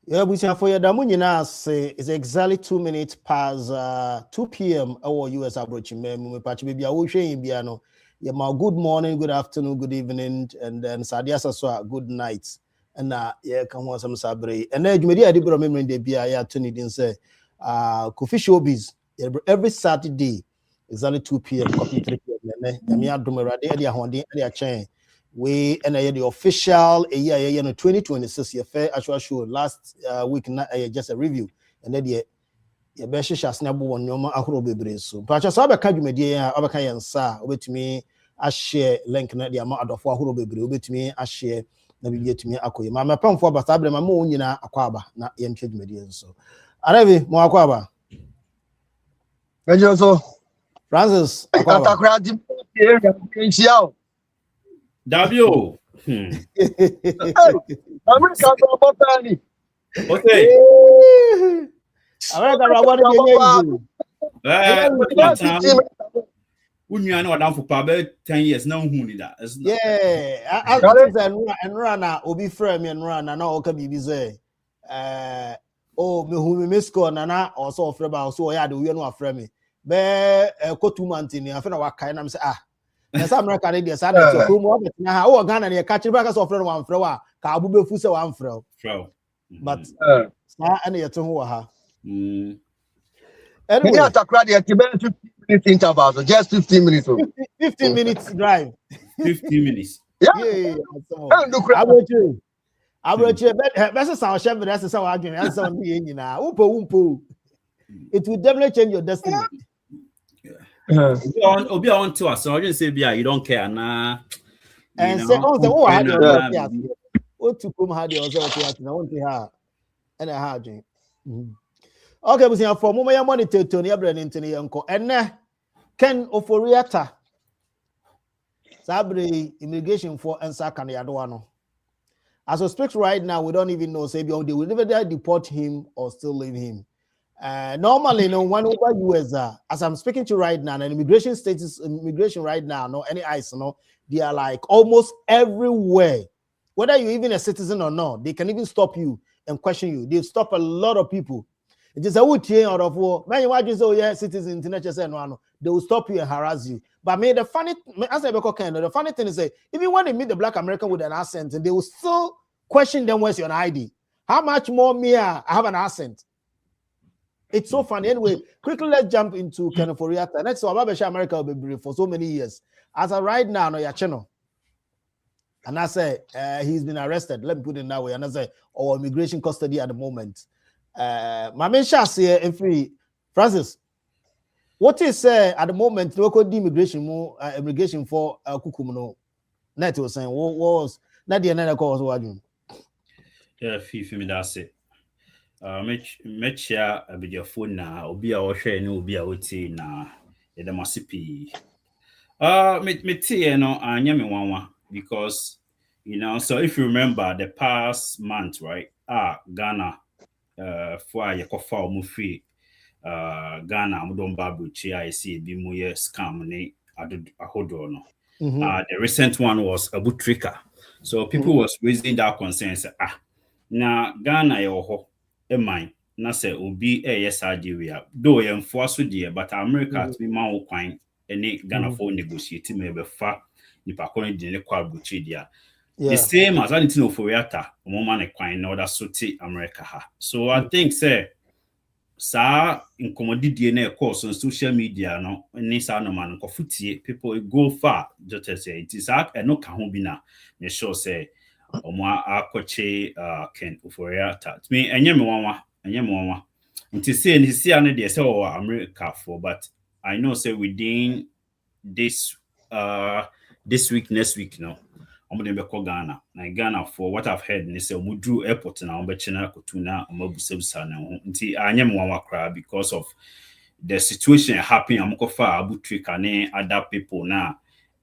Yeah, we say for your damunyina say it's exactly 2 minutes past 2 p.m. our US approach. Me patch baby I will show you no. Yeah, my good morning, good afternoon, good evening, and then Sadia Saswa, good night. And yeah, come on some sabre. And then you may adi bro memory de bia ya to need say coffee showbiz every Saturday exactly 2 p.m. copy 3 p.m. Me adom rade adi ahonde adi a chain. We and the official year 2026 year fair actual show last week just a review and then the best shas na bo nyoma ahoro bebre so but just abeka dwumadi ya abeka yensa obetumi a share link na the ama adofo ahoro bebre obetumi a share na bibia tumi akoye ma mepamfo abata abre ma mo nyina akwaba na yentwe dwumadi so arabi mo akwaba Mejo so Francis akwaba atakra di nchiao Dabio. America go botani. Okay. America rabo de Unya no down for probably 10 years now who need that. Yeah, I think and run obi frame and run and all can be say oh me who me score na also frame so yeah the we no frame me be ko 2 months in I feel what kind am say na some America dey say that your promo bet na ha o Ghana na catch back so frame one frame wa ka abu be fu say one frame but na and you to ho ha Anyway, atakra di 15 minutes interval, so just 15 minutes. 15 minutes drive. 15 minutes. Yeah. Abroche best sound chef that's how I that's sound nyina. Umpo. It will definitely change your destiny. Obi on to us, so I just say you don't care na. And say oh I had what to come had yourself na want to ha and a hard drink. Okay, we see for mama ya monitor Tony Abraham into yanko enne Ken Ofori Atta Sabre immigration for answer kan yado no. As we speak right now, we don't even know say they will never deport him or still leave him. Normally, no one over US as I'm speaking to right now, and immigration right now, no any ICE, no, they are like almost everywhere. Whether you're even a citizen or not, they can even stop you and question you. They stop a lot of people. It is a wood chain out of war. Man, you watch so yeah, citizen international, they will stop you and harass you. But the funny thing is that even when they meet the black American with an accent, and they will still question them where's your ID. How much more me I have an accent? It's so funny. Anyway, quickly let's jump into Ken Ofori Atta. Next so America will be brief for so many years. As of right now, no your channel. And I say he's been arrested. Let me put it that way. And I say immigration custody at the moment. My main chance here, free Francis. What is at the moment? Local immigration for Kukumuno. Net was saying what was not the another cause what you. Yeah, me that's it. Make sure be your phone na obi a wo hwe na obi a woti na e da masipi. Me tie no anya me wanwa because you know so if you remember the past month right Ghana for yakofa omu free Ghana amudon babuchi I see bi mu ye scam ne ahodo no. The recent one was a Butrika. So people was raising that concern say na Ghana yo ho e man na say obi yes area though ye enforce there but America to be man wo kwan any Ghana for negotiate me be fa nipa kon di ne kwa buchi dia. The same as anything Ofori Atta omo man kwan na order so ti America ha. So I think say sa incommodity na course on social media no ni sa no man ko futie people go far just say it is no ka ho bi na me sure say omo akoche Ken Ofori Atta me enye me wanwa nti say ni see ane dey say America for but I know say within this week next week no omo dem be call Ghana na Ghana for what I've heard ni say omo drew airport na omo be china kotuna omo busebusa na ho nti anyem wanwa kra because of the situation happening amko fa abutrika ne other people na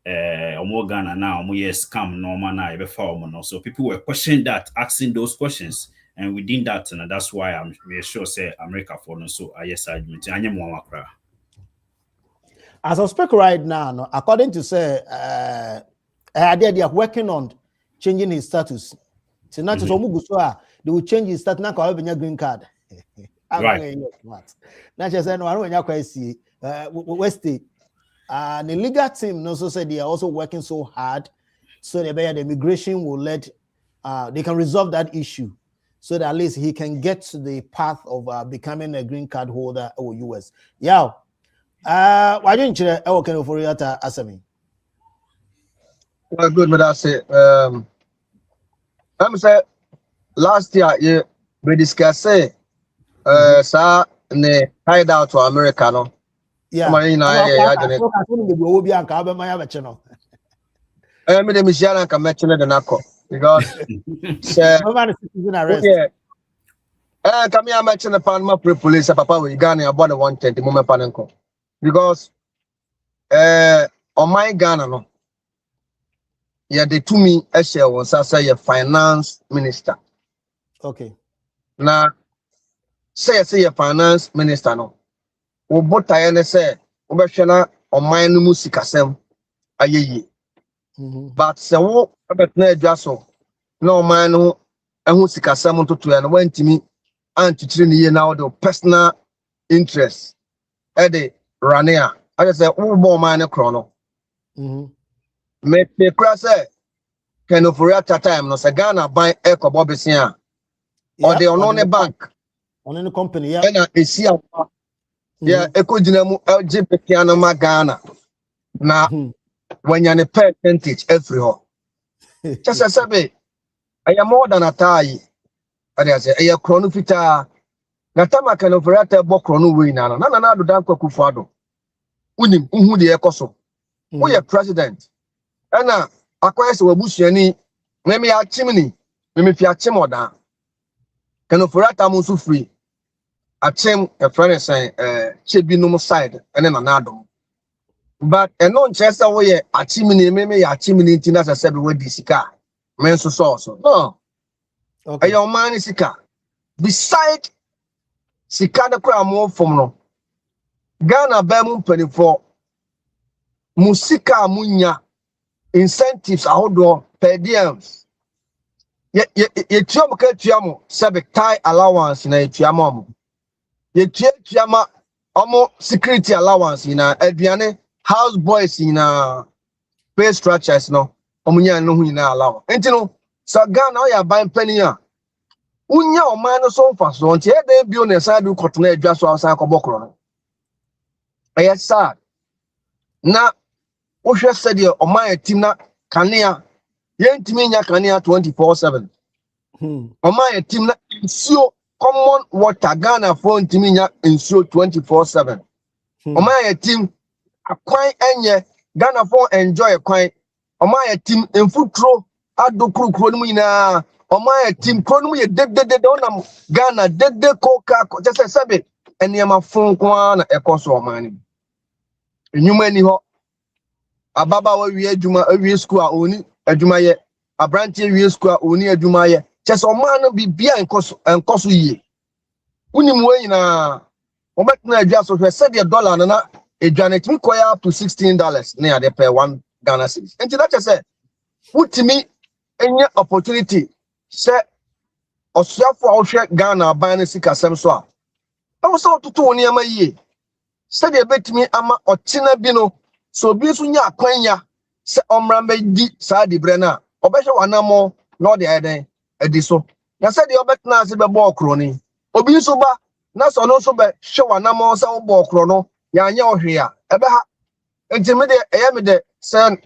omo Ghana na omo yes scam no man na e be fa omo no so people were questioning that asking those questions and within that and that's why I'm sure say America for no so yes argument anyem wanwa kra as I speak right now no according to say they are working on changing his status So not so they will change his start now call green card. Right. Not just no when you see West State. The legal team also said they are also working so hard so the immigration will let they can resolve that issue so that at least he can get to the path of becoming a green card holder or US. Yeah. Why didn't you kind of for Atta Asami? Well, good, but that's it. I'm say last year we discussed sir ne hideout to America no. Yeah. Me de Michiana can mention the nako because citizen arrest. Yeah. Come here mention the Panama police papa we Ghana about the 110 moment panenko. Because on my Ghana no. Yeah, they to me share was say a finance minister. Okay. Now say a finance minister no. We both say obeshana on my no musikasem ayeye. But se wo abetna adwaso no man no ehu sikasem to and went to me antitiri ne ye now the personal interest e de rania I just say wo bo man ne kro no me kra say can Ofori at time no se Ghana buy ekobo besia or the on bank on any company yeah na esia yeah ekojina mu LGBT na ma Ghana na when you're a percentage every hall. Just as I say, I am more than a tie. I say, I am chronofita. Natama can operate a book chrono winner. Nana do danko kufado. Unim, the ecoso. We are president. And now, acquires a bushani. Maybe a chimney. Maybe a chimoda. Can operate a musu free. A chim, a friend saying, chibinum side, and then another. But a non chester way a chimney, maybe a chimney in as a seven with this car. Men so. No. Okay. A young man is a car. Beside Sikada cry more from no. Ghana Bemum 24. Musika Munya incentives outdoor per diems. Ye Tiamo Sabe Thai allowance in a Tiamo. Ye Tiama Omo security allowance in a Adriane. House boys in pay structures no omunya no hu ina allow enti no so Ghana o ya ban pani a unya o man no so fa so nti e dey bio na side kotona adwa so asan kobokro no yes sir na wo hwe said o man team na kanea yentimi nya kanea 24/7 o man team na nsuo common water Ghana for ntimi nya nsuo 24/7 o man team akwan enye Ghana for enjoy akwan omaya team enfutro adokrukro no nyina omaya team kro no ye dedede onam Ghana dede koka just sebe eniema fon kwa na ekoso omani enyuma ni ho ababa wa wi adwuma awie school a oni adwuma ye abrantie wi school a oni adwuma ye just omano bibia enkoso yie unim we nyina obetna adwa so hwe sebe dollar na Janet require up to $16 near the per 1 Ghana cedis. And that just say, put me any opportunity. Say, or for Ghana buying a sick as I was out to 2 near my year. Said a bet me ama or Tina Bino. So be sunya quenya. Say omrambe di sadi brenna. Obesha wanamo, not the other ediso. Now said the obet nazi be ball crony. Obisuba, Naso no so be show anamo sa ball chrono. Yanya ohia ebe ha intimide eyamide sen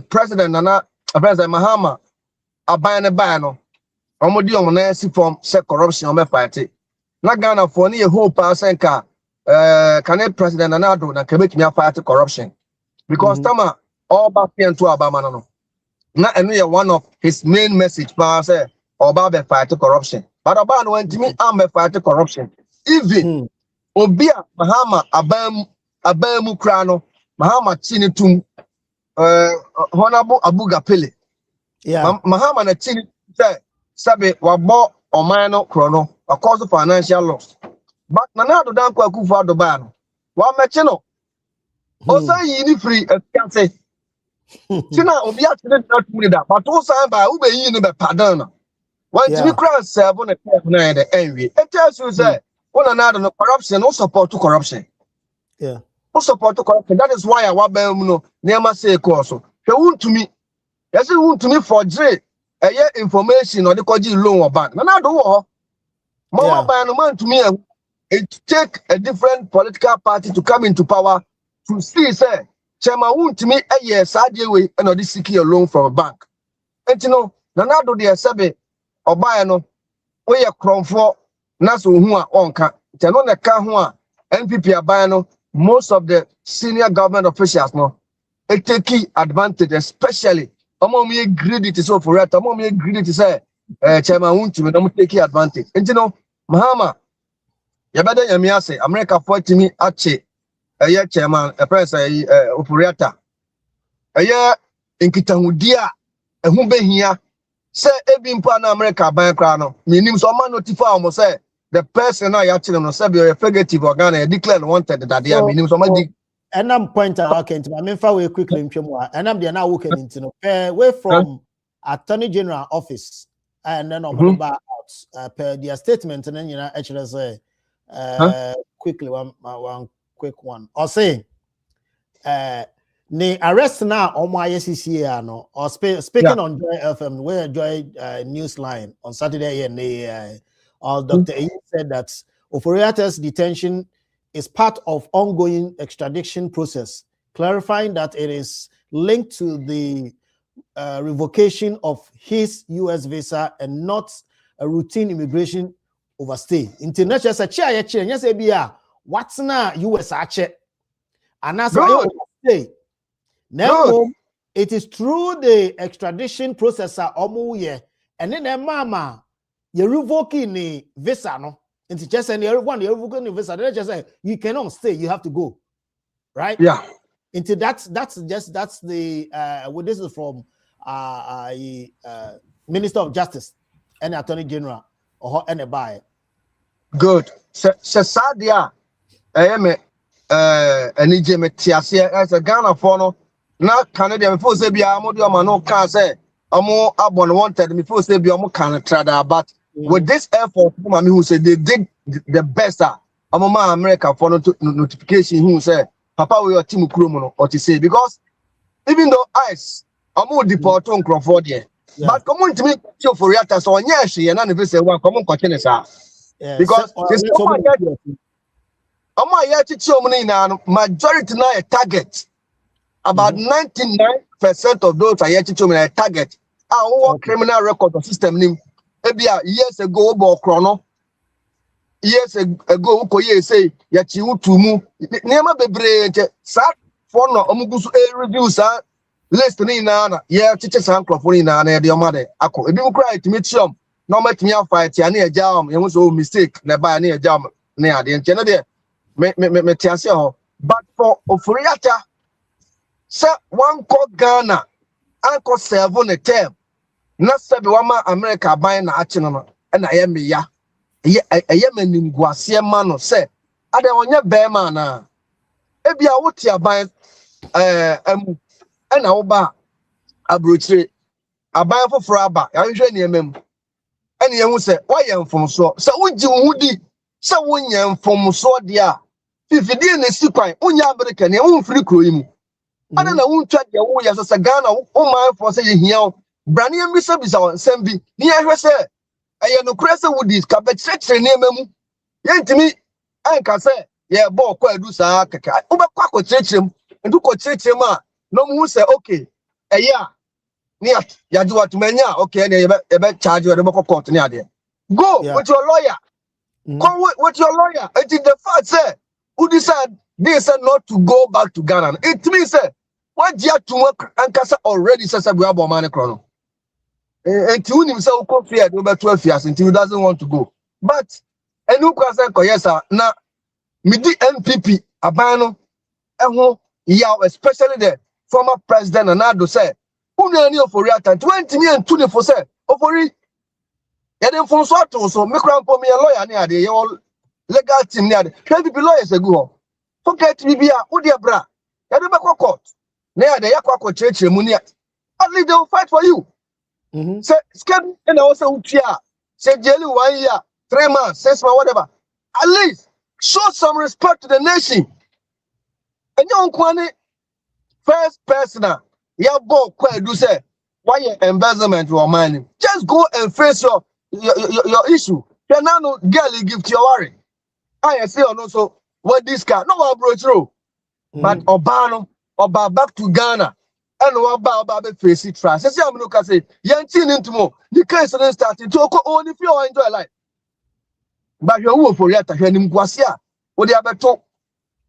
president nana president Mahama aban ne ban no omodi omna si form se corruption o me fight na Ghana for ne hope asenka can president nana do na kebetimi fight corruption because tama all back into abama no na enu ye one of his main message pa say oba be fight corruption but oba no intimi am be fight corruption even Obia Mahama abamu krano Mahama chini tum honorable Abuga Pele. Yeah. Mahama na chini sabe wabo omano krono a cause of financial loss. But nanado dan kwa kufa do bano. Wa mechino. Osa yini free fiance. Tina obia chini na tumida but osa ba ube yini be pardon. When to be cross 7 and 9 the envy. It tells you say one another no corruption, no support to corruption. Yeah. No support to corruption. That is why I want no never say course. They won't to me. Yes, it won't to me for Dre. A year information or the Koji loan or bank. No, do more by no man to me. It take a different political party to come into power to see, say, Chema won't to me a year side way and or this secure loan from a bank. And you know, Nanado de Sabe or buy no way a crown for Nasu who are on cat. Tenona Kahua, NPP Abano, most of the senior government officials no. It take key advantage, especially among me greedy to so for it, among me greedy to say, Chema won't to me, don't take advantage. And you know, Mahama. Yabada yamiase America for me ache eye chairman a press operator eye nkitahudia ehu behia say ebi mpa na America ban kra no minim so ma notify am say the person na ya chire no say be fugitive organ declare wanted that they minim so ma di enam point out kent ma me fa we quickly ntwemu a enam de na wo kan ntino way from Attorney General office and then about per their statement and then you know actually say quickly one quick one or say the arrest now on my SCCA no or speaking on Joy FM where Joy news line on Saturday and the Dr. A said that Ofori's detention is part of ongoing extradition process, clarifying that it is linked to the revocation of his US visa and not a routine immigration overstay. International say chia yes ebia what's na US ache and as I say now it is through the extradition process omo ye and then mama you revoking the visa no into just and everyone you revoking the visa they just say you cannot stay, you have to go, right? Yeah, into that's the well, this is from Minister of Justice and Attorney General or any buy. Good. Sadia I am an Egyptian as a Ghana for no now Canadian before say be amodio no can say amo abon wanted before say be amo can trada but with this effort mama who said they did the best among America for notification who say papa we your team kromo or to say because even though ice amo deport on Crawford there but come on to me for reata so onye and na say one come on question sir because majority now a target. About 99% of those are yet to a target. Our criminal record of system name. Years ago, chrono. Years ago, say yet you to move. Never be brave. Sat for no omugusu reviews list nana. Yeah, teachers and Crawford nana. Dear mother, Ako. If you cry to meet you, no matter me fight near jam. You was all mistake. Never near jam near the end there. But for Oforiata, say one called Ghana, Uncle 7 a term. Not 7 America buying action and I am ya. A Yemen in Guasia Mano say, I don't want your bear man. Maybe I would ya buy and I'll buy a brute. I buy for Fraba, I usually name. And you will say, why am from so? So would you woody? So when you from so dear. If you didn't see quite, American, you won't free cream. I don't know who tried your way as a Ghana, my for saying here, Brandy and Bishop is our Sembi. Near her say, I am no crescent with this carpet section near me. Yen to me, I can say, yeah, boy, quite do Saka, over Quaco church him, and do church him. No one say, okay, a year. Near Yadua to Mania, okay, and a bad charge you at the Boko court near there. Go with your lawyer. Go with your lawyer. I think the fact say. Who decided they said not to go back to Ghana? It means what year to work and Casa already says we have a money chrono. And to himself come fear over 12 years until he doesn't want to go. But and who can say yes, sir? Now midi MPP Abano and especially the former president Anado said, who knew for real 20 million 24 said Ofori. Yeah, then from so make round for me a lawyer near the all legal team near the 20 lawyers ago. Forget me, who dear bra. You never court. Near the Yakwa church, Munia. Only they will fight for you. Say schedule and also say jelly 1 year, 3 months, 6 months, whatever. At least show some respect to the nation. And you don't first person, yeah, boy, do say why embezzlement or money. Just go and face your issue. Then now no girl you give to your worry. I say on also what this car no one bro through. But Obano back to Ghana. And what about face it trust? Say I'm look say yantin into more. The case then starting to only if you enjoy life. But you will for yet when him kwasia. What they have to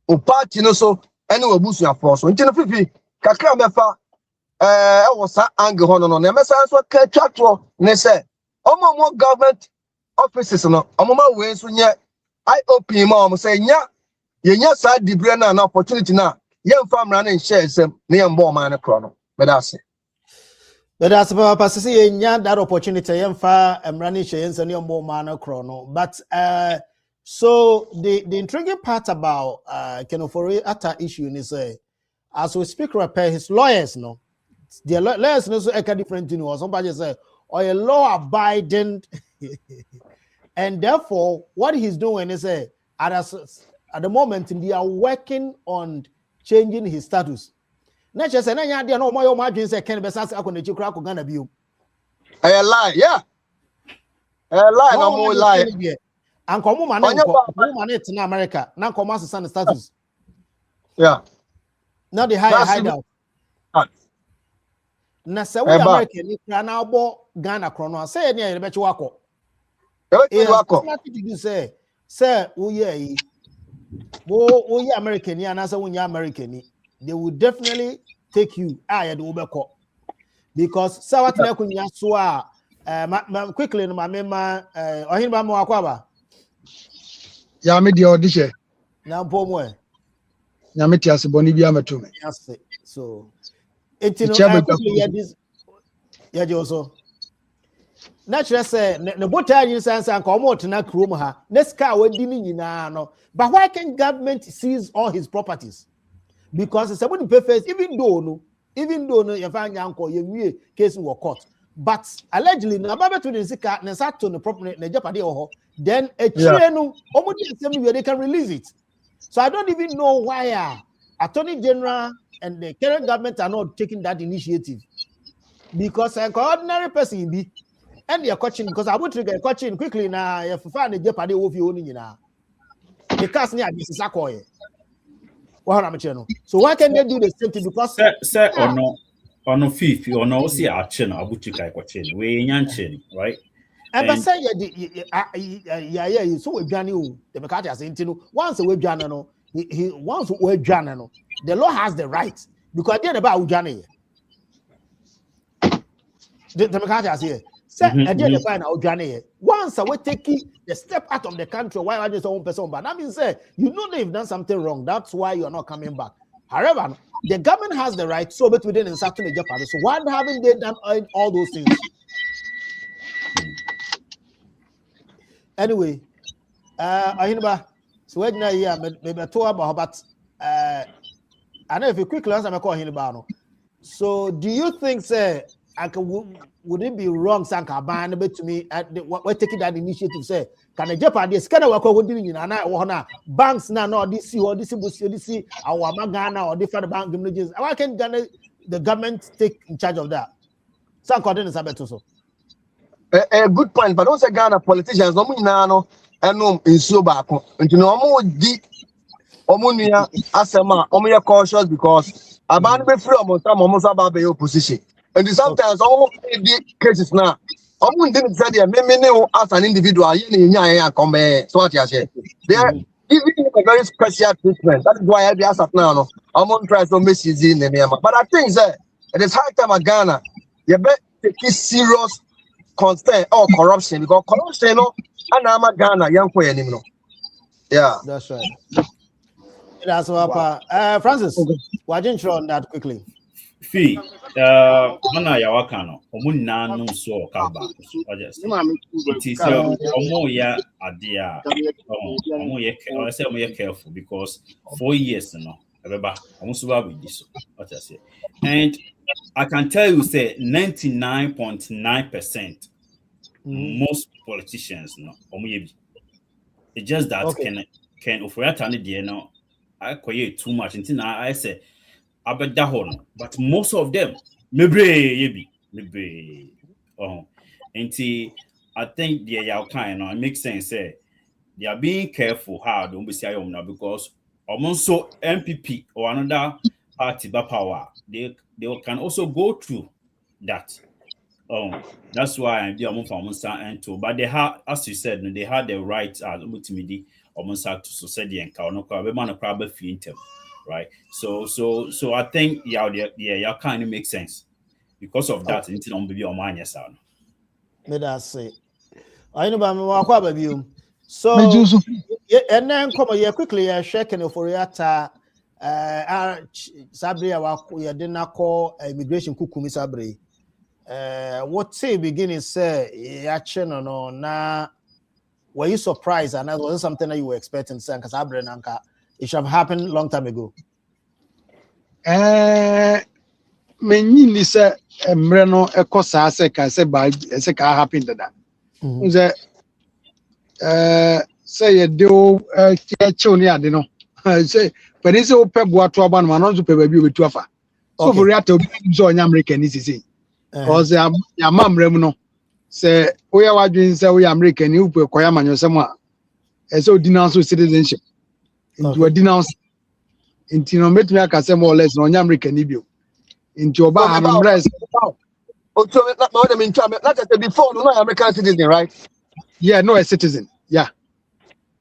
o party no so anyway busu afọ so nti no fifi kakra mefa was that angle hono no na mesa so ka twatwo ne say omo government offices no omo ma we so nye IOP ma omo say nya yenya sa dibre na opportunity na yemfa mra na share sem na yembo ma na kro no but that's papa say yenya that opportunity yemfa mra na share sem na yembo ma na kro no but so the intriguing part about Ofori Atta issue is as we speak repair his lawyers no the lawyers no so different thing or somebody say or a law abiding and therefore what he's doing is at the moment they are working on changing his status. Not just say na no more margin say can be sas akon echi kura ko Ghana bio. A lie, yeah. A lie no more lie. And come woman in America, now come as a status. Yeah. Now they hide out. Na say we American ni na bo Ghana krono say na ye bechi wako. You say we ye American ni and say we American they will definitely take you ya do obeko because say what na kunya so a quickly no ma ohin ba mo akwaba. Ya me di audition. Na pomo e. Ya me ti aseboni bi ameto me. Yes. So quickly this ya je also. Naturally say ne bota yin sense an ko na krom ha. Neska wadi ni nyina no. But why can government seize all his properties? Because somebody pay first even though no you find yanko ye case in court. But allegedly na baba to the sika na sato no property na japade ho. Then a no they can release it. So I don't even know why Attorney General and the current government are not taking that initiative. Because an ordinary person be and you're coaching because I would trigger coaching quickly now if you find a jeopardy of you only now. The cast near this is a coy. So why can't they do the same thing? Because sir or no fifth or no see our chin abutika coaching we yanchen right. And say yeah so we Johnny the Makati as intino once we Johnny no he once we Johnny no the law has the right because they about Johnny the Makati as here say at the end of Johnny once we take the step out of the country why are just one person but that means say you know they've done something wrong that's why you are not coming back. However the government has the right so but within certain Japan so why haven't they done all those things? Anyway, Ahinba, so when I maybe talk about but I know if you quickly answer my call Ahinba. So do you think say would it be wrong Sanka ban to me at we're taking that initiative say can a Japan scan work with you banks now no this or this our Magana or different bank why can't the government take in charge of that? Sanka is so. A good point, but also Ghana politicians no no in so back. And you know di omunia asema omuya cautious because about be free almost about the opposition. And sometimes all the cases now didn't say there me as an individual come so what you say. They are giving him a very special treatment. That is why I ask now no try to message in the but I think that it is high time at Ghana you better take it serious concern or corruption because corruption no and Ghana young boy anymore. Yeah, that's right. That's what Francis. Why didn't you on that quickly? Fee, mana ya wakano. Omuna no so kaba. Just. It is omoya adia. Omoya. I say omoya careful because 4 years no. Remember, omusuba with this. What I say. And I can tell you, say 99.9%. Most politicians, no, it's just that can Ofori no, I create too much. Until now, I say, but most of them, maybe. Until I think they are kind of it makes sense. Say they are being careful how don't be say now because almost so MPP or another party by power, they can also go through that. That's why I'm almost and too. But they had, as you said, they had the right ultimately almost to society and right? So I think yeah, kind of makes sense because of that. It's not be on mine, yes, Let us say. I know about me. So and then come here quickly. Shaking Ofori Atta. Sabri, we didn't call immigration kukumi Sabri. What say beginning say action or no na were you surprised and that wasn't something that you were expecting say because it should have happened long time ago. Many ni say mreno ekosa say ka say ba say ka happen that say you do choni ade no say but is o pe boa to aba no no so pe ba bi obetu afa so for real to so onya American ni sisi because ya mamrem no say we are wadwin say we American ni upe koya manyosem a so denounce citizenship into denounce into no metumi aka say more or less no onya American ni bio into oba amress so that before no American citizen, right? Yeah, no a citizen. Yeah.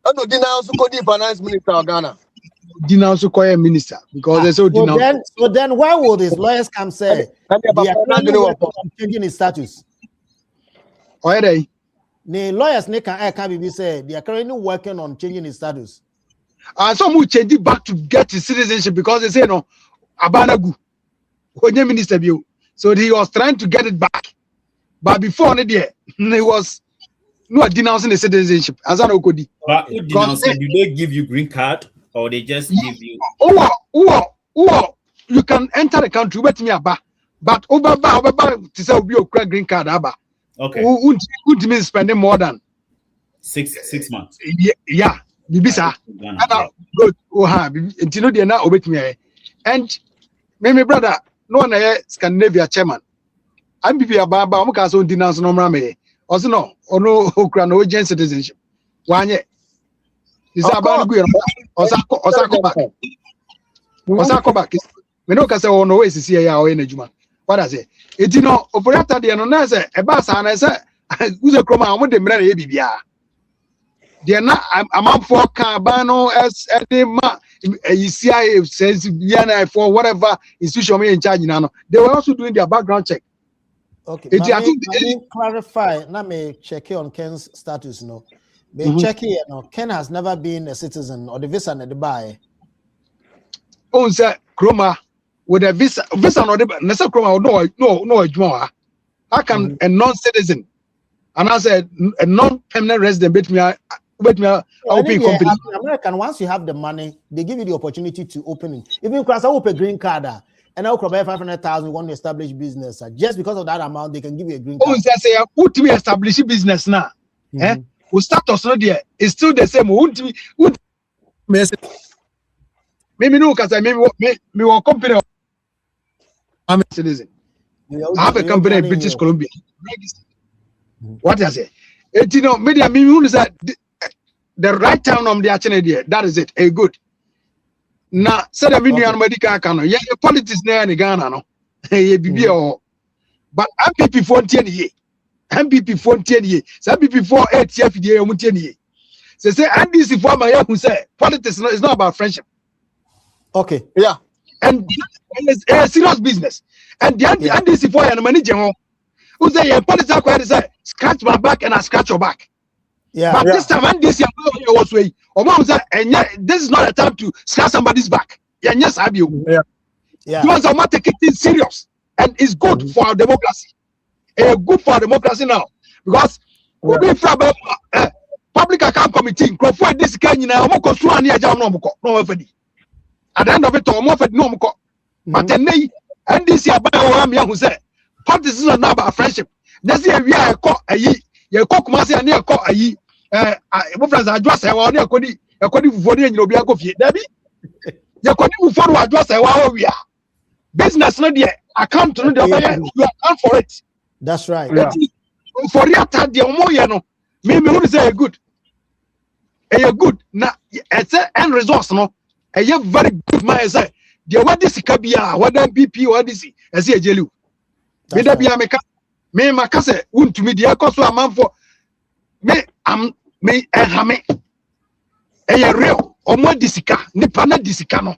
No denounce finance minister of Ghana. Denounce a minister because they so denounce. So then why would his lawyers come say they are changing his status? Why they? The lawyers can be say they are currently working on changing his status. And some will change it back to get his citizenship because they say no abanagu. Minister view. So he was trying to get it back. But before he was not denouncing the citizenship. As I know, but who denouncing? Do they give you green card or they just give you? You can enter the country with me, but over to say we a green card, okay. Who means spending more than 6 months? Yeah, Bibisa. Good. Until no, they're not with me. And my brother, no one Scandinavia chairman. I'm Bibia Baba, I'm going to denounce no rame. Also, no, or no, no citizenship. One year. Is about Osako back. We know because no way to see our energy. What I say? It you know, operator the announcer, a bass and I say, who's a chroma, I want them ready, Bibia. They are not a man for Carbano as any CIA says, Yana for whatever institution in charge now. They were also doing their background check. Okay, I think clarify. Now me check on Ken's status. No, me check here. No, Ken has never been a citizen or the visa in the buy. Oh, sir, Chroma with a visa or the Nessa Chroma. No. I can a non-citizen, and I said a non-permanent resident. Bet me, open company. American, once you have the money, they give you the opportunity to open it. Even because I open a green card. And I'll provide 500,000. Want to establish business just because of that amount, they can give you a green card. Oh, say put me establish business now. We start us not there. It's still the same. Would maybe no, because I maybe me company. I'm a citizen. I have a company in British Columbia. What I say? You know, media me that the right town on the actually that is it. A good. Na said a million medical can yeah politics near in Ghana no but MPP 14 year MPP 14 year some MPP 48 year for year 10 year say NDC for my who say politics is not about friendship. Okay, yeah, and it's a serious business and the NDC for your manager who say politics say scratch my back and I scratch your back. Yeah, but this time NDC was way. And this is not a time to scratch somebody's back. Yes, I do. Yeah. Because I'm not taking it serious, and it's good for our democracy. Good for our democracy now, because we be from public account committee. For this kind, you know, at the end of it, no but then and this year by one young who said politics is not about friendship. That's the we are caught a ye, you cock Masi and near caught a ye. What friends I just say, well, according for the Nobia coffee, Debbie. You couldn't follow address where we are. Business not yet. I come to know you account for it. That's right. For the attack, the Omoyano, maybe who say good. A good now, it's an end resource, no. A very good man say, the what this Kabia, what then BP, what is he? As he a jelu. May that be a meka. May my cousin, wouldn't to me, the cost of a man for me, me and Hame. A real, or more disika, Nipana disicano.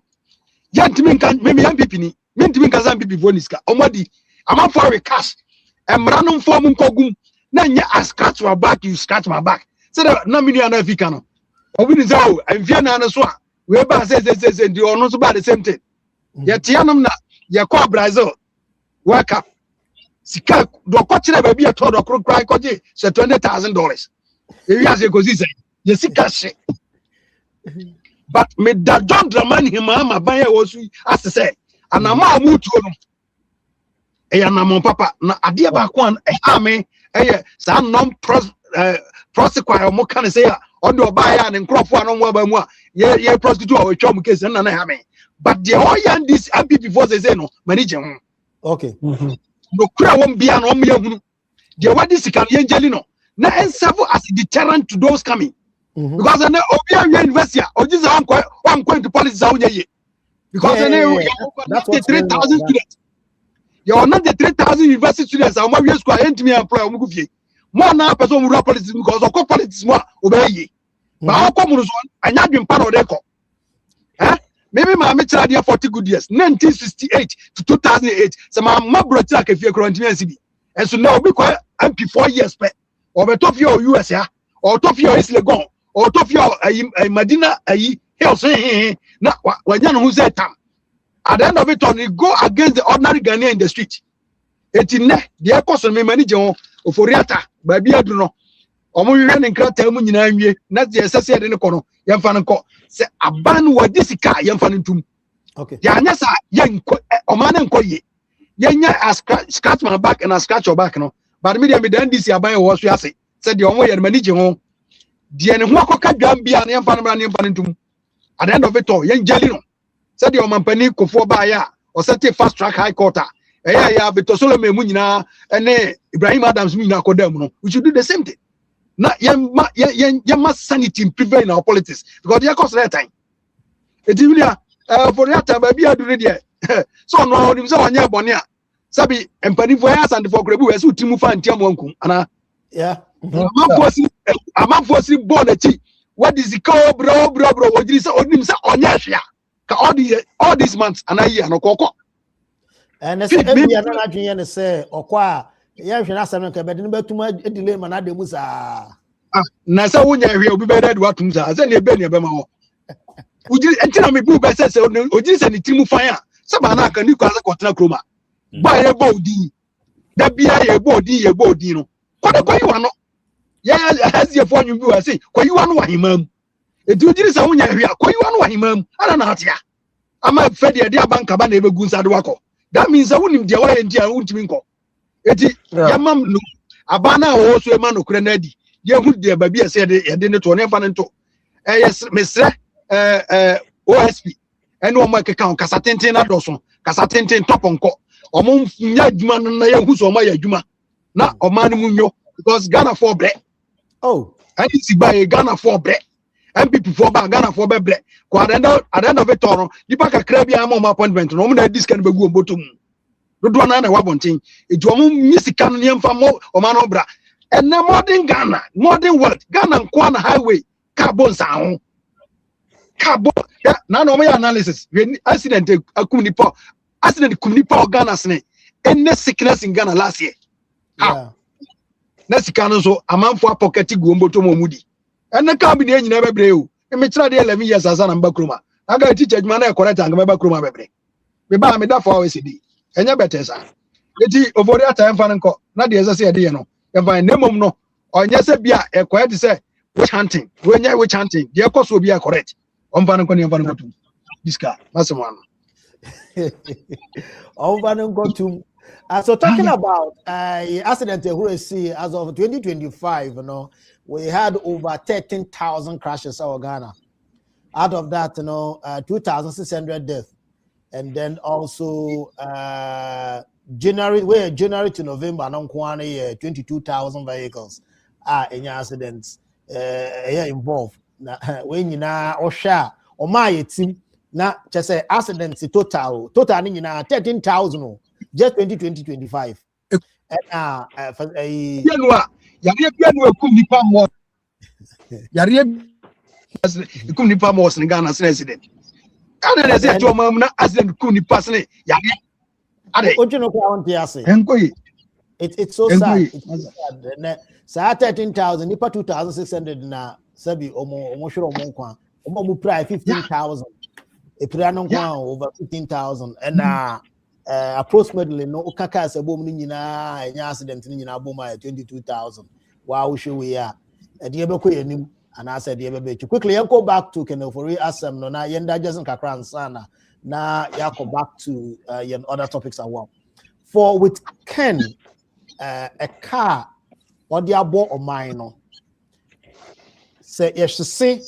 Yantimin can maybe MPP, Mintimin Kazan BP Voniska, or Modi, a man for a cash, and random form Kogum. Then I scratch my back, you scratch my back. So that no million of Vicano. Or we know, and Vienna and Swa. Whoever says and you are not about the same thing. Yet Tianum, your core Brazil. Work up. Sika, do a coach never be a total crook cry coach, so $20,000. If you ask a cosy, you see cash. But me that don't demand him, my buyer was as I say, and I'm a mood to him. Eyanamon papa na adia ba kwan ame some non prosecutor mo kan say on do buy and nkrofo anon mo ba mu a ye prosecutor o twom case na na ha me but the oyan this MPP before say no manage ho okay no kura won bia no me hunu the what this can ye jeli no na serve as a deterrent to those coming because na obi university o just one point to policy za onye because that's what 3,000 students. You're not the 3,000 university students. I'm not school. I ain't me employer. More now, person who politics because of politics more obey. But how come on? I not been part of the record. Maybe my mature idea 40 good years, 1968 to 2008. So my brother like if you're continuing CB, and so now we quite MP 4 years back. Or the top your US or top your Isle gone, or top your Medina Hills. Now when you know who's that time. At the end of it, on you go against the ordinary Ghanaian in the street. It's in there. The cost of me manager Ofori Atta, baby Aduno. Omo you running crowd tell me you not the associate in the corner. Young fan call say a ban what this car young fan tum. Okay. Yanasa young Oman and Koye. Yanya scratch my back and I scratch your back no. But me be done this year by what we say. Said the Omo and manager home. The Wako Gambia and young fan tum. At the end of it all, young Jelino. Said your company ko for buyer or set a fast track high court. But Solomon Munina and Ibrahim Adams Mina Kodem. We should do the same thing. Not you must sanity prevail in our politics because they cost that time. It's for that time, baby, I do it. So no, him so on your bonia. Sabi and penny for us and for Grebu as who Timufa and Tiamonkum. Anna, yeah, I'm not forcing born a tea. What is the call, bro? What is on Yashia? All these months and a year no koko and I say every year na adwen say okwa ya hwe na asem nka be de betuma delay man ademu sa na say wonya hwe obi be dead watum sa say na ebe ne be ma ho uji entina me bu be say oji say ni timu fan a saba na aka ni kwa kwatena kroma ba ye bo odi da bia ye bo odi no kwada kwa yiwa no ya azie fo anwu bi wa say kwa yiwa no wa himam edu jiri sa wonya hwe akoyiwa no wahimam ana na hatia ama fede de abanka ba na ebe gunsa de wako that means that wonim de wa enti a wontimi nko eti yamam no abana wo so ema no kure na di ye hu de ba bia se de ne to ne fa ne to yes mesre OSP ene o ma keka on kasa tenten na doso kasa tenten toponko o mo nya adwuma no na ye hu so o ma ya adwuma na o ma ne munyo because Ghana for bre and it's by Ghana for bre MPP for Ghana for bebre. At the end of it, you pack a crabby among appointment. No one this can be good bottom. Do one and a wabonting. It will miss Canadian famo or manobra. And now modern Ghana, modern world, Ghana and Kwana Highway, carbon sound. Carbon, none of my analysis. When accident Kunipa Ghana snake. Any sickness in Ghana last year. How? That's so a man for pocket gumbotomo moody. And the cabinet never brew. And me try 11 years as an ambakruma. I got to teach man correct and bakruma baby. Me ba me da for OCD. And you better say. Eti over that time fan ko. Na de say dey no. You find name no. On yes bia e quiet say witch hunting. When you witch hunting, the course will be correct. On fan ko ni fan ko tu. This car. That's one. So talking about accident we see as of 2025, we had over 13,000 crashes in Ghana. Out of that, 2,600 deaths, and then also January to November, 22,000 vehicles are in accidents involved. When you know or share or my team. Now, just say accidents total 13,000 just 2025. And accident. It's so sad. It's sad. 13,000, nipa 2,600 na sabi omo shuro omo kwa. Omo price 15,000. Over 15,000 and approximately no ukaka se bom ni nyina enya accident ni nyina bom 22,000. Wow, show we are e de be ko yanim and I said be quickly go back to Ofori asem no na yenda just kakra ansana na yako back to other topics as well. For with Ken a car or the abo or mine no say yes say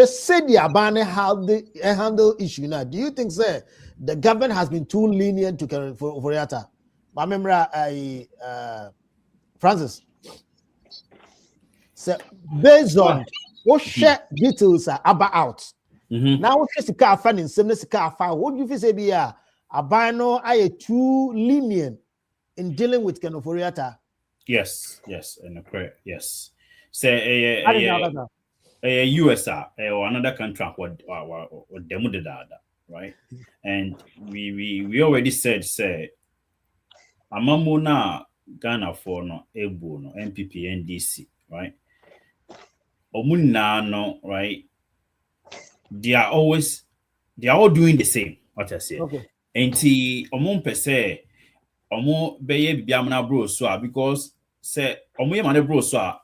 said the Abane how they handle issue now. Do you think, sir, the government has been too lenient to for Atta? I remember Francis. So based on what share details are about now, what is the car fan in same car fan? What do you say be Abano are too lenient in dealing with Atta? Yes, and correct. Yes. Say US or another country what demo did that, right? And we already said say amamuna Ghana for no able no MPP NDC, right? Omuna no, right? They are all doing the same, what I say. Okay. And omon per se omo beye biamna bro so because say omo yemane bro so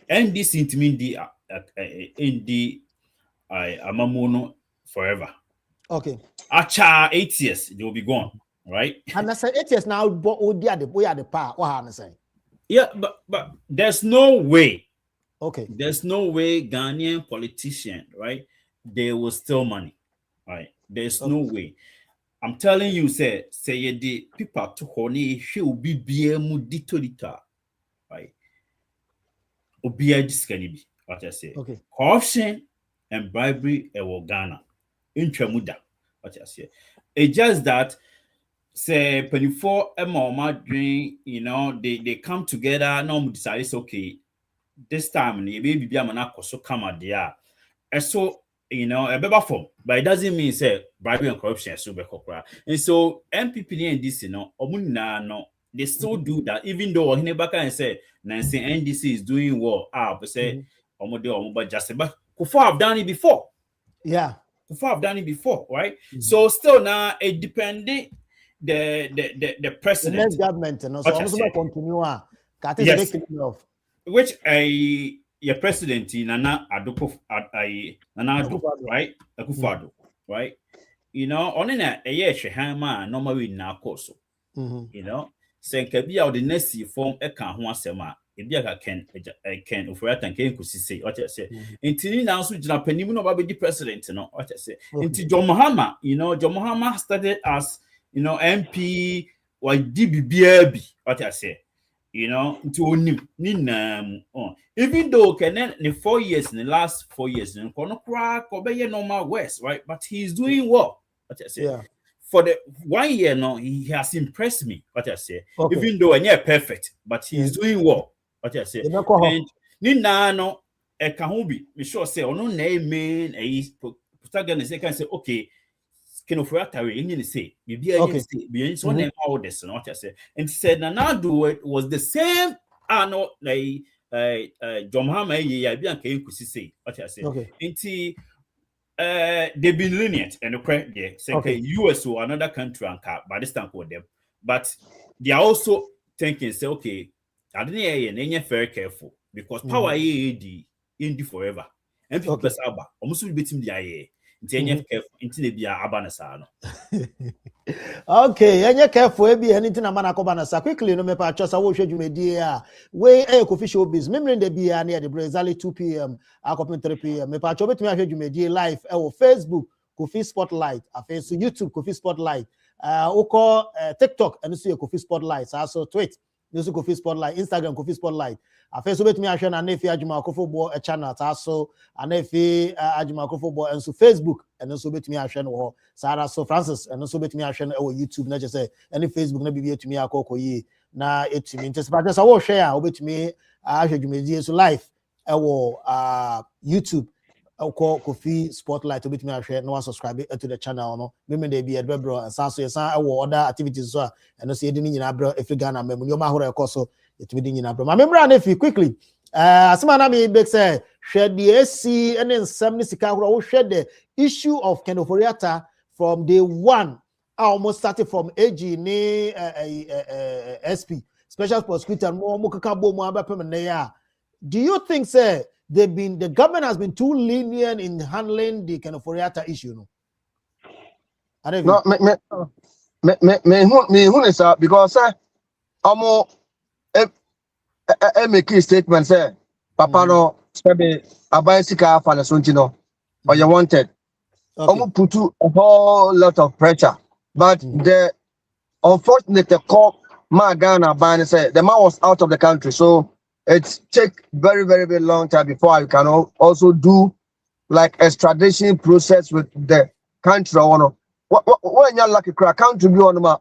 NDC intimi di amamuno forever. Okay. Acha 8 years, they will be gone, right? And I said 8 years now, but we are the power. What I'm saying? Yeah, but there's no way. Okay. There's no way Ghanaian politician, right? They will steal money, right? There's no way. I'm telling you, say the people to honey she will be BMU ditolita, right? Obia discanibi, what I say. Okay. Corruption and bribery in Ghana. Intramuda, what I say. It's just that say 24 dream, they come together, no decide it's okay. This time maybe be a manako so come at the and so a better form, but it doesn't mean say bribery and corruption is super corporate. And so MPP and this, no, they still do that, even though Hinebaka and say Nancy NDC is doing well. But say but just but Kufa have done it before. Yeah. Kufa have done it before, right? So still now it depending the president. The next government, so also continue. Yes. Which your president Nana Adoko right? Akufo-Addo, right? On in a year shehama normally na course. Say kabia or the next form a can ho asema ebia can Ofori Atta can kusisi what I say. Until now so jina panim no ba be president no what I say. Until John Mahama started as MP or DBBB what I say. Into onim even though the 4 years in the last 4 years normal worse, right? But he's doing well. What I say. Yeah. For the 1 year now, he has impressed me. What I say. Even though I'm not perfect, but he's doing well. What I say. And Nina no Kahubi, me sure say no name protagonist can say okay. Ofori Atta say maybe I say be so name all this and what I say. And he said now do it was the same no like John Mahama say what I say. Okay. They've been lenient and the say US or another country and by this time for them, but they are also thinking say okay I didn't very careful because power in forever and people almost be beating the Nti careful nti na bia aba na saa no. Okay, enye careful ebi anything na mana koba na sa quickly no me pa chosa wo hwe dwumedi a we coffee show biz memre nda bia na the exactly 2 p.m. akopin 3 p.m. me pa cho betumi ahwe dwumedi live wo Facebook Coffee Spotlight afi so YouTube Coffee Spotlight oko TikTok and so Coffee Spotlight also tweet no so Coffee Spotlight Instagram Coffee Spotlight afi so betumi ahwe na nefi adwuma akofo bo channel also anefi adwuma akofo bo and so Facebook and so betumi ahwe no ho Sarah so Francis and so betumi ahwe no YouTube na just say any Facebook na bibia tumi akokoyi na etumi anticipate so wo hwe a obetumi ahwe dwumedi so live YouTube Coffee Spotlight to me share no subscribe to the channel no me dey be bro and so yesan other activities so and so yedi nyina bro if Ghana mem nyoma horo ekoso it be nyina bro ma memra na fi quickly asema na me big say share the AC and then 70 sika horo wo share the issue of Ofori Atta from day one. I almost started from AG ni SP special prosecutor mo kaka bo mo abapem na ya. Do you think say the government has been too lenient in handling the Ofori Atta issue? No, me who is because amo make a statement say papa no sabe abai sika fa na sonti no or you wanted amo put a whole lot of pressure, but the unfortunate call my Ghana ban say the man was out of the country, so it take very, very, very long time before you can also do like extradition process with the country. When you're lucky, country be on my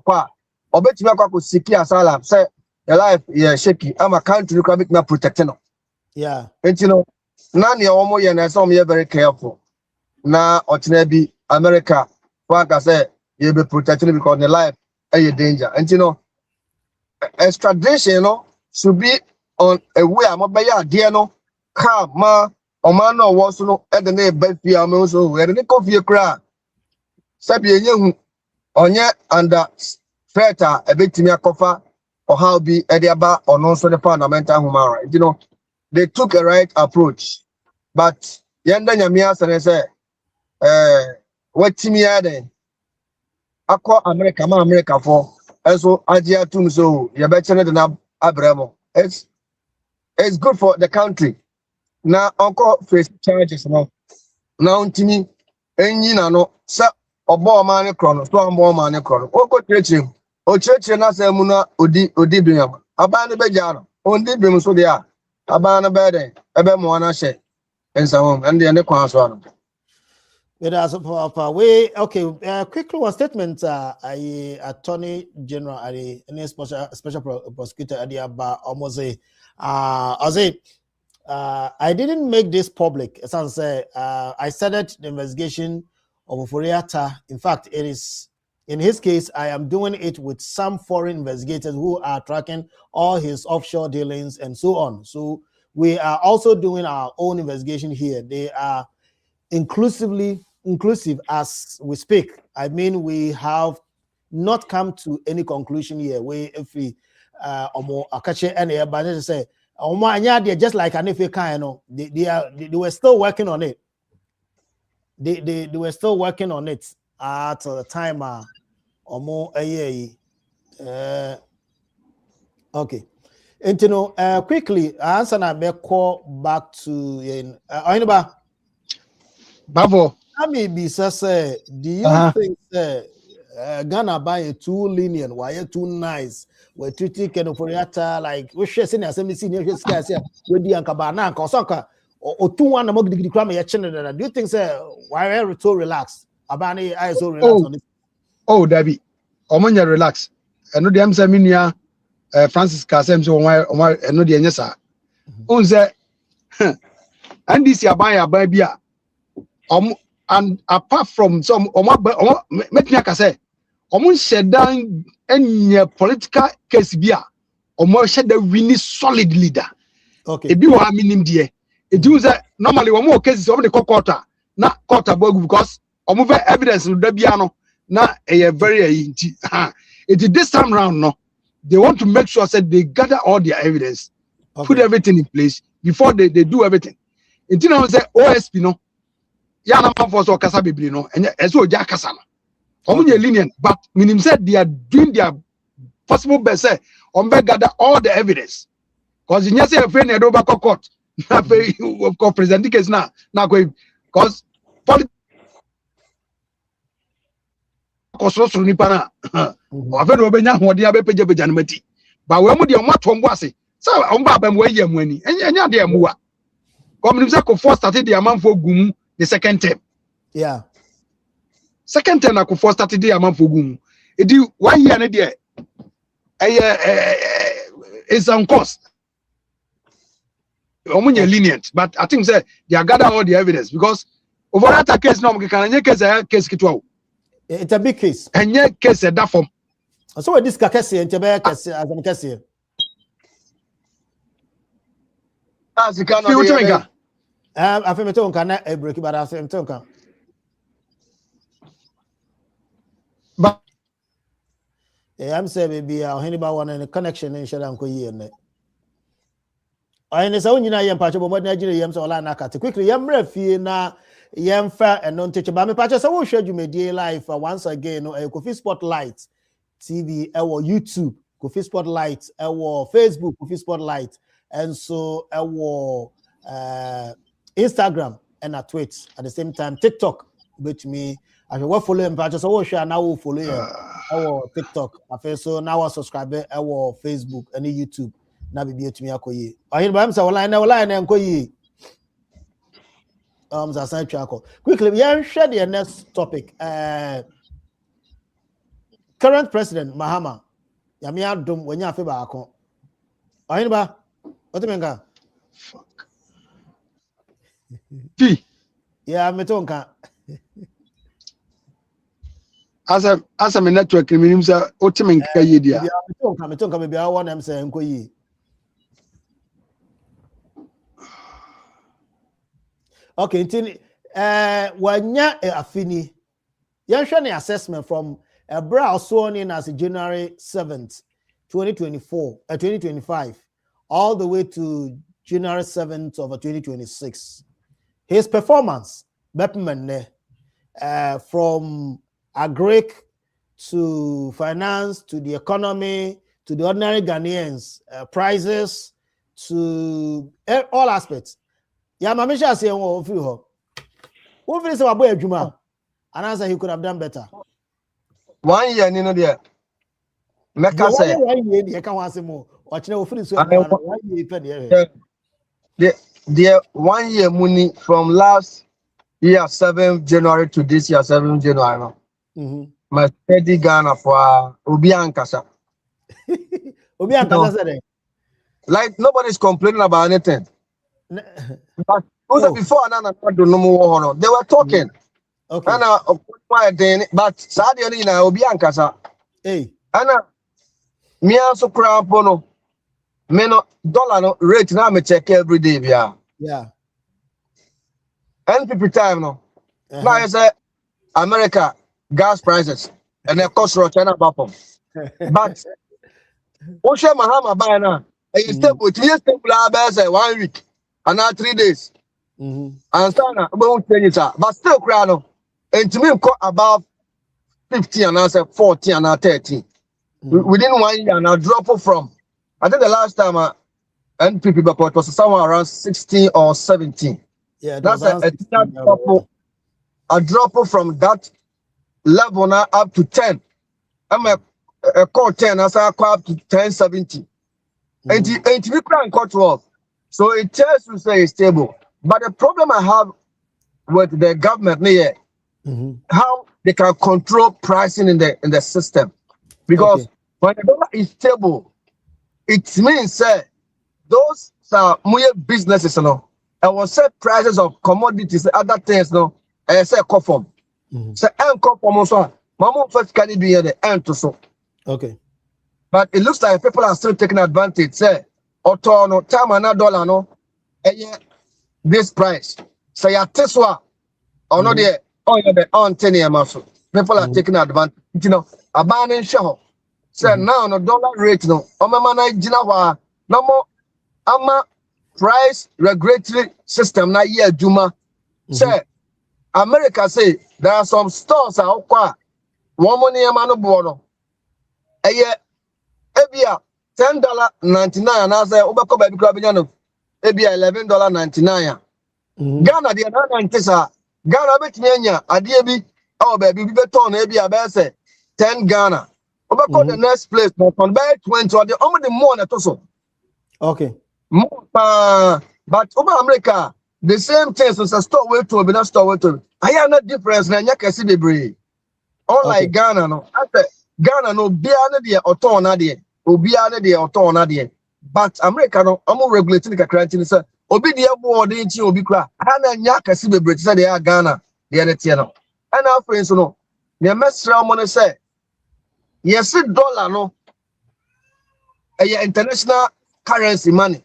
car, or bet you go seek asylum. Say your life, yeah, shaky. I'm a country you can make me protecting. Yeah, and you know, none your homo and some you're very careful. Now, or be America, like I say, you'll be protecting because your life is a danger. And you know, extradition, you know, should be on a way I'm about dear no car ma or man no was no at the name Belfia also where the coffee cry. Sabi young on yet under threata a bit to me a coffer or how be Ediaba or no so the fundamental human right. You know, they took a right approach. But Yanda Yamias and I say, what Timmy then? I call America for and so Adia Tumso, you're better than Abramo. It's good for the country. Now, uncle face charges now. Now, to me, and you know, sir, or more money chrono, so more money chrono. Oh, go church him. Oh, church and as a muna, Odibium. Abana Bejano, only Bim so they are. Abana Bede, Abemona she, and so on, and the other one. We okay. Quickly, one statement. Attorney General, any special prosecutor, Adiaba almost say, I didn't make this public. As I say, I started the investigation of Ofori Atta. In fact, it is in his case. I am doing it with some foreign investigators who are tracking all his offshore dealings and so on. So we are also doing our own investigation here. They are inclusive as we speak. I mean, we have not come to any conclusion here. If we say just like an they were still working on it. They were still working on it at the time. Okay. And you know, quickly, answer na call back to Bavo. I may be say, do you think Ghana buying too lenient? Why you too nice? We're treating Ofori Atta like we share senior senior guys here with the Ankabana Kosaka or 2-1 among the crime. Do you think why are you so relaxed? Abani I so relaxed on it. Oh, Debbie, Omonya relax. I know the answer minia Francis Kasem so why I know the answer. Unze and this ya buy beer. And apart from some make me say shed down any political case beer shed the winning solid leader. Okay. If you are minim dear, it do that normally one more cases of the quarter, not quarter because evidence in the piano, not a very it this time round no. They want to make sure that they gather all their evidence, put everything in place before they do everything. It you know say OSP no. ya na man for so kasa bibiri no enye oja kasa no omunye lenient but minim said they are doing their possible best say on be gather all the evidence cause you say afraid na do back court na fe ko present case na ko cause politics kosoro nipa na afraid obenya hode abepeja no mati ba we mu de o matombo ase say on ba ba mu ayi mu ani enya de amuwa come say ko first started the amount for gumu the second term yeah second term na ko first started the amount for gumu e di 1 year na de it's on course omunye lenient but I think say they are gather all the evidence because over that case no mo kan case kitwa it's a big case enye case that form so we this case ente be case as an case As you cannot fi utumenga afemeto nka na e break but afemeto nka but I'm say baby ba one and connection in share nko yi ene ayene sa onyina yem pacho bo modern Nigeria yem so ola na kate quickly yem refie na yem fa eno nteche ba me pacho sa wo hwe dwumedie live once again no Kofi Spotlight TV ewo YouTube Kofi Spotlight ewo Facebook Kofi Spotlight and so ewo Instagram and at Twitter at the same time TikTok which me I will follow him pacho so wo hwe na wo follow him our TikTok afi so now our subscriber our Facebook and YouTube na bibi etumi akoyi ahin ba msa wala na nkoyi za san twako quickly we share the next topic current president Mahama yami adom wanya afi ba akon ahin ba otimenga fi yeah metonka as a network minim say otimenga ye dia metonka be bia wona am say nkoyi okay, until wanya afini. Yansha ne assessment from a brow sworn in as January 7th, 2025, all the way to January 7th of 2026. His performance, from agric to finance to the economy to the ordinary Ghanaians, prices to all aspects. Yeah, Mamisha say one of you. Who feels about boy Juma? And answer he could have done better. 1 year, you know, there. Mecca say, 1 year, you can't say more. Watch now, free so 1 year. The 1 year money from last year 7th January to this year 7th January. My steady Ghana for Obiankasa. Obiankasa said like nobody's complaining about anything. But also before they were talking. Okay. But sadly, Obiankasa. Hey. Anna, me also crap no. Me no dollar no rate now me check every day. Yeah. NPP time no. Now I say America gas prices and the cost of China bottom. But Osha Mahama buy now. It's stable. It's stable. 1 week. And now 3 days. And sana won't change it, but still crown. And to me, about 50 and I said 40 and now 30. Within 1 year, and I drop from. I think the last time NPP report was somewhere around 16 or 17. Yeah, that's a drop from that level now up to 10. I'm a call 10, I say up to 10, 70. And we can't cut 12. So it tells you say it's stable. But the problem I have with the government here, how they can control pricing in the system. Because when the dollar is stable, it means those are more businesses, you know. I will set prices of commodities, other things, you know, and say conform. So and conform also. Mama first can be here the end to so. Okay. But it looks like people are still taking advantage. Say, auto no time and dollar no, this price. Say so this one or not there. Oh yeah, the on 10 year muscle. People are taking advantage. You know, a ban in show. Say now no dollar rate no. Omama jina no more. Ama price regulatory system na year juma. Say America say there are some stores out kwa one money manu bono. Ebia $10.99 and I say ubako baby club no ebia $11.99. Ghana the 90 sa Ghana betimi anya ade bi oh baby be turn ebia be say 10 Ghana. Ubako the next place but on by 20 or the more na to so. Okay. More but over America the same things as a store way to be not store way to. I have no difference na nya kesi bebre. Unlike Ghana no. After Ghana no bia na de oton na de. Obia na de oton na de. But America no amo regulating the quarantine say obi de abo de nti obi kra. Ana nya kesi bebre say de Ghana de na tie no. And our friends no. Ne mesra mo ne say yes dollar no. International currency money.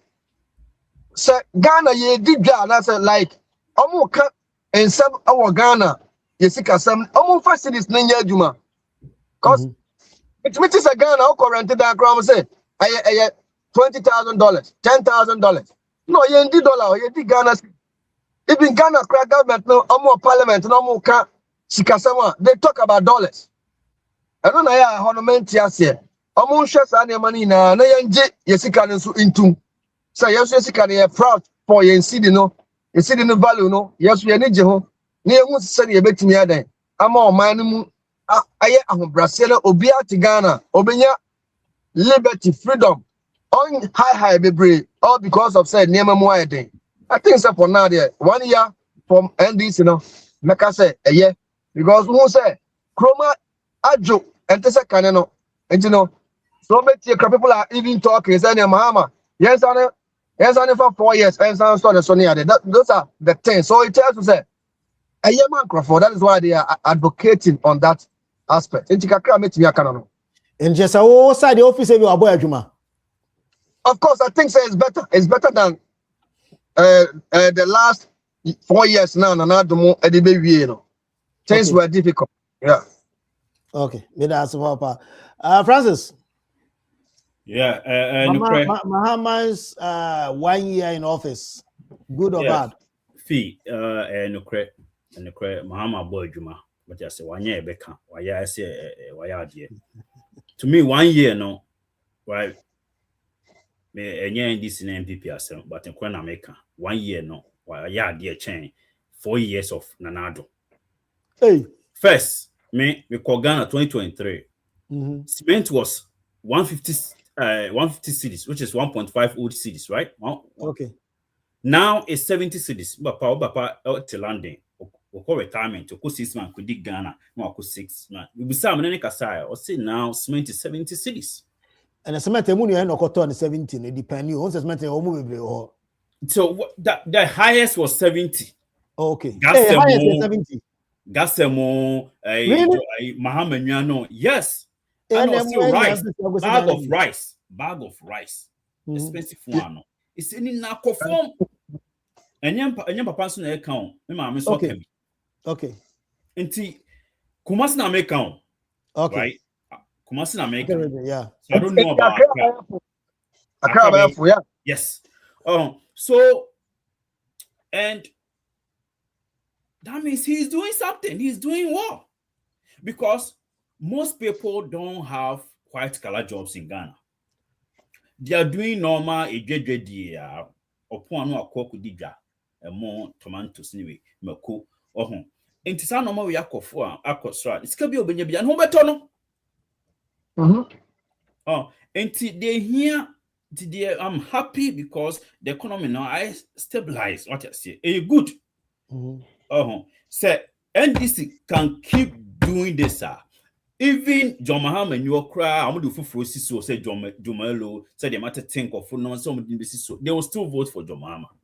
So Ghana ye did na say like omo ka ensam our Ghana yesika sam omo facilities nanya adwuma cause it means a Ghana o rented that ground say $20,000 $10,000 no ye ndi dollar ye di Ghana even Ghana crack government no omo parliament no omo ka sika sam they talk about dollars I don't know ya honomenti ase omo hwe sa na money na ye nje yesika nso intum so yes yesika na proud for ye city no ye city no value no yes ye ni je ho na ye hu se ye betimi adan ama o man mu aye ahobrasela obi ati Ghana obenya liberty freedom on high bebre all because of said name mu aden I think say for now there 1 year from NDC no make say because who say chroma ajo ente say kan no enti no so many people are even talking say Mahama yes and for 4 years and so near those are the things so it tells you say man Crawford that is why they are advocating on that aspect enti kakra metimi aka no and just o side the office we aboy adwuma of course I think say it's better than the last 4 years now na do edibe wie no things were difficult yeah okay me that's papa Francis Yeah, Mahama'S 1 year in office, good or bad? Fee, no credit, Mahama boy Juma, but I say 1 year beka, why I say, why are dear? To me, 1 year, no, right? Me a year in this in MPP, but in Quena America, 1 year, no, why I dear chain, 4 years of Nanado. Hey, first, we call Ghana 2023. Cement was 150 cities, which is 1.5 old cities, right? Okay. Now it's 70 cities. Bapa till landing. Or retirement. To 6 months, could dig Ghana. No, 6 months. We be some many kasaya. Or say now cement is 70 cities. And the cement money and okoto on 17. It depends. You cement or so the highest was 70. Okay. Highest is 70. Gasemo, Mahama'S, yes. And also rice, bag of rice, expensive one. It's in now conform. And yan papa so na account. Me ma me so can. Okay. Enti Kumasi na make account. Okay. Right? Kumasi na make account. Yeah. So I don't know about Accra. Yeah. Yes. So and that means he's doing something. He's doing well. Because most people don't have white collar jobs in Ghana. They are doing normal upon no akokudija more tomatoes anyway mako entisa normal we akofo akosra it's can be obenye bia no beto no enti they here today I'm happy because the economy now I stabilize what I say good say NDC can keep doing this even John Mahama'S you cry I'm do fufu so say Jomelo say they matter think of no some so they will still vote for John Mahama'S.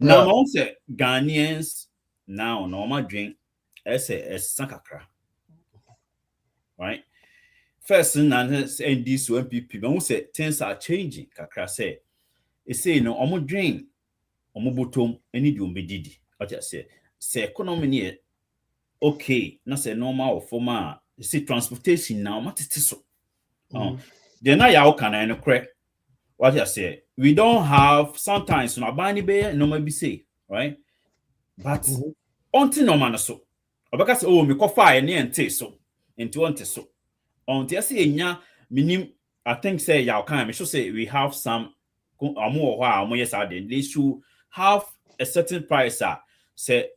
Now I say Ghanaians now normal drink as sakakra. Right? First and NDC MPP but say things are changing kakra say it say no omo drink omo bottom any do didi what I say economy near okay, not say normal or former. You see transportation now, what is this? Then now can I correct what I say? We don't have sometimes no bani be no maybe say right, but onti no man so obeka say oh me kofa e ne ente so enti onte so onti ase enya minim I think say ya kan me should say we have some yes they should have a certain price say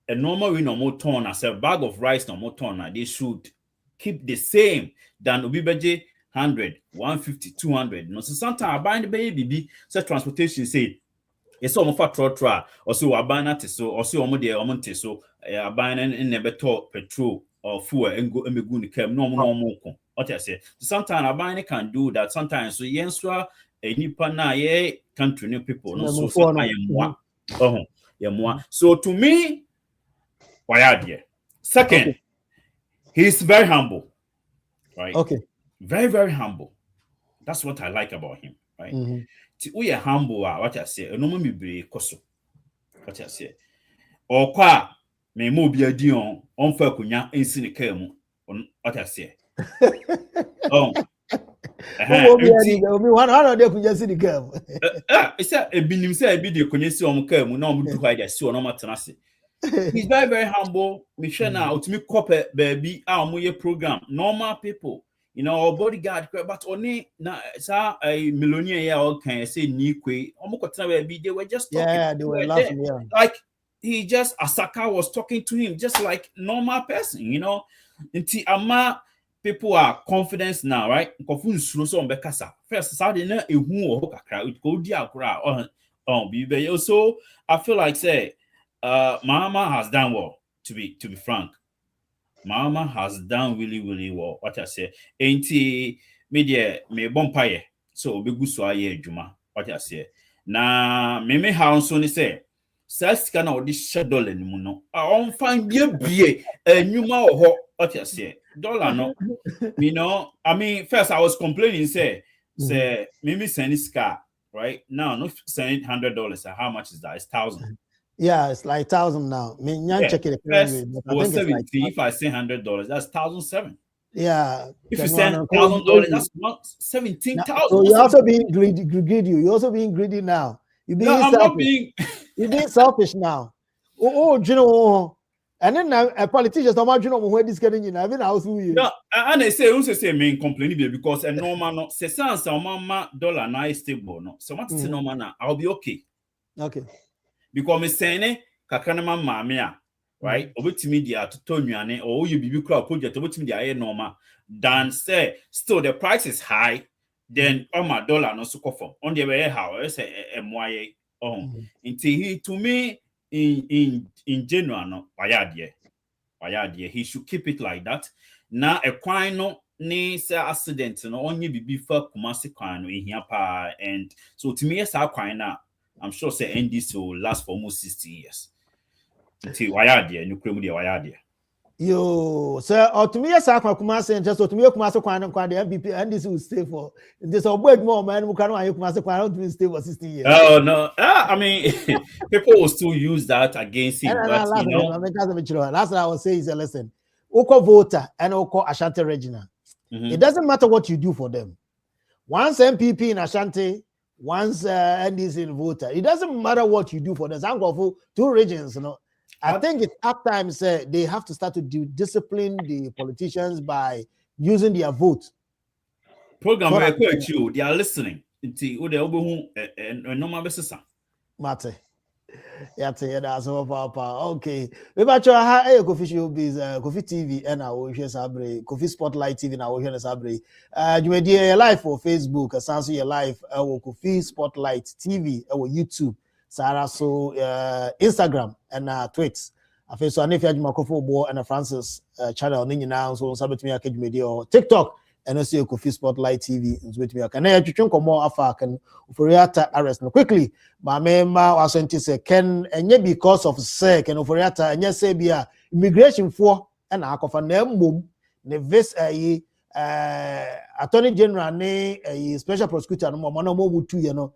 a normal we normal ton as a bag of rice normal ton they should keep the same than obibeje 100 150 200 no so sometimes buying the baby say transportation say it's almost for trotra or so abana so or so omo de omo so abana in never talk petrol or fuel and go emegu ni kem no mo ko what I say sometimes abana can do that sometimes so yenswa nipa na ye country new people no so sometimes so to me why second he's very humble, right? Okay. Very, very humble. That's what I like about him, right? We are humble, what I say, no me be koso. What I say. Or kwa me mo bi adi on fa kunya ensi ne ka mu. What I say. It's a binim say bi de kunya si on ka mu na on du ha ja si on ma tena se. He's very, very humble. Michelle now to me copy baby our program. Normal people, you know, our bodyguard, but only na a millionaire yeah, can say Nikwe. They were just talking. Yeah, they were laughing. Yeah. Like he just Asaka was talking to him just like normal person, you know. Until ama people are confident now, right? First, Saturday na ehu o kakra it go di akra on so I feel like say Mahama has done well, to be frank. Mahama has done really, really well. What I say, ain't he media me bompaye, so be good so aye juma. What I say. Na me how so ni say, says can all this $1 ni muno. I won't find ye be a numa or what I say. Dollar no. You know, I mean, first I was complaining, say me send this car, right? Now no send $100. How much is that? It's 1,000. Yeah, it's like 1,000 now. I mean, check it. Was 70. If I say $100, that's 1,007. Yeah. If you send $1,000, that's not 17,000. So you're also being greedy. You're also being greedy now. You're being I'm not being. You're being selfish now. You know. And then a politician, so much you know where this getting in. I've been house with you. No, and I say, who say me complaining because a normal no. Say sans mama dollar na is stable no. So what's the normal now? I'll be okay. Okay. Because me saying kakanama mamia, right? Obetimi dia to tonuane or you bibi crowd project obetimi dia normal than say still the price is high then my dollar no so conform on the way how say mwaye until to me in general no wayadie he should keep it like that na a kwine no ni say accident no onye bibi fa kumase kwan no ehia pa and so to me yes kwine na I'm sure say NDC will last for almost 60 years. Until wayadie, you cremu dia wayadie. Yo, sir, or to me, yes, I can just to me, the MVP NDC will stay for this or wait more man who can stay for 60 years. Oh no, I mean, people will still use that against him. But, you know, that's what I would say is a lesson. Oko voter and Oko Ashanti Regina. It doesn't matter what you do for them. Once MPP in Ashanti. Once NDC in voter, it doesn't matter what you do for them. For 2 regions, you know. I think it's at times they have to start to discipline the politicians by using their vote. Program you, they are listening. Normal business. Mate. Yeah, that's all. Okay. We about to have Kofi Showbiz, Kofi TV, and our Sabre, Kofi Spotlight TV, and our Sabre. You may do your live for Facebook, Sansu your live, our Kofi Spotlight TV, our YouTube, Sarah, so Instagram, and tweets. I feel so. I know if you have Makofo Bo and Francis channel, now so Sabbath me a media TikTok. And also Kofi Spotlight TV is with me. Can I just more afa can Ofori Atta arrest no quickly? My member was say can and yet because of say can Ofori Atta and yes say be immigration for and akofa na mum ne vis attorney general ne special prosecutor no mo na mo butu ye no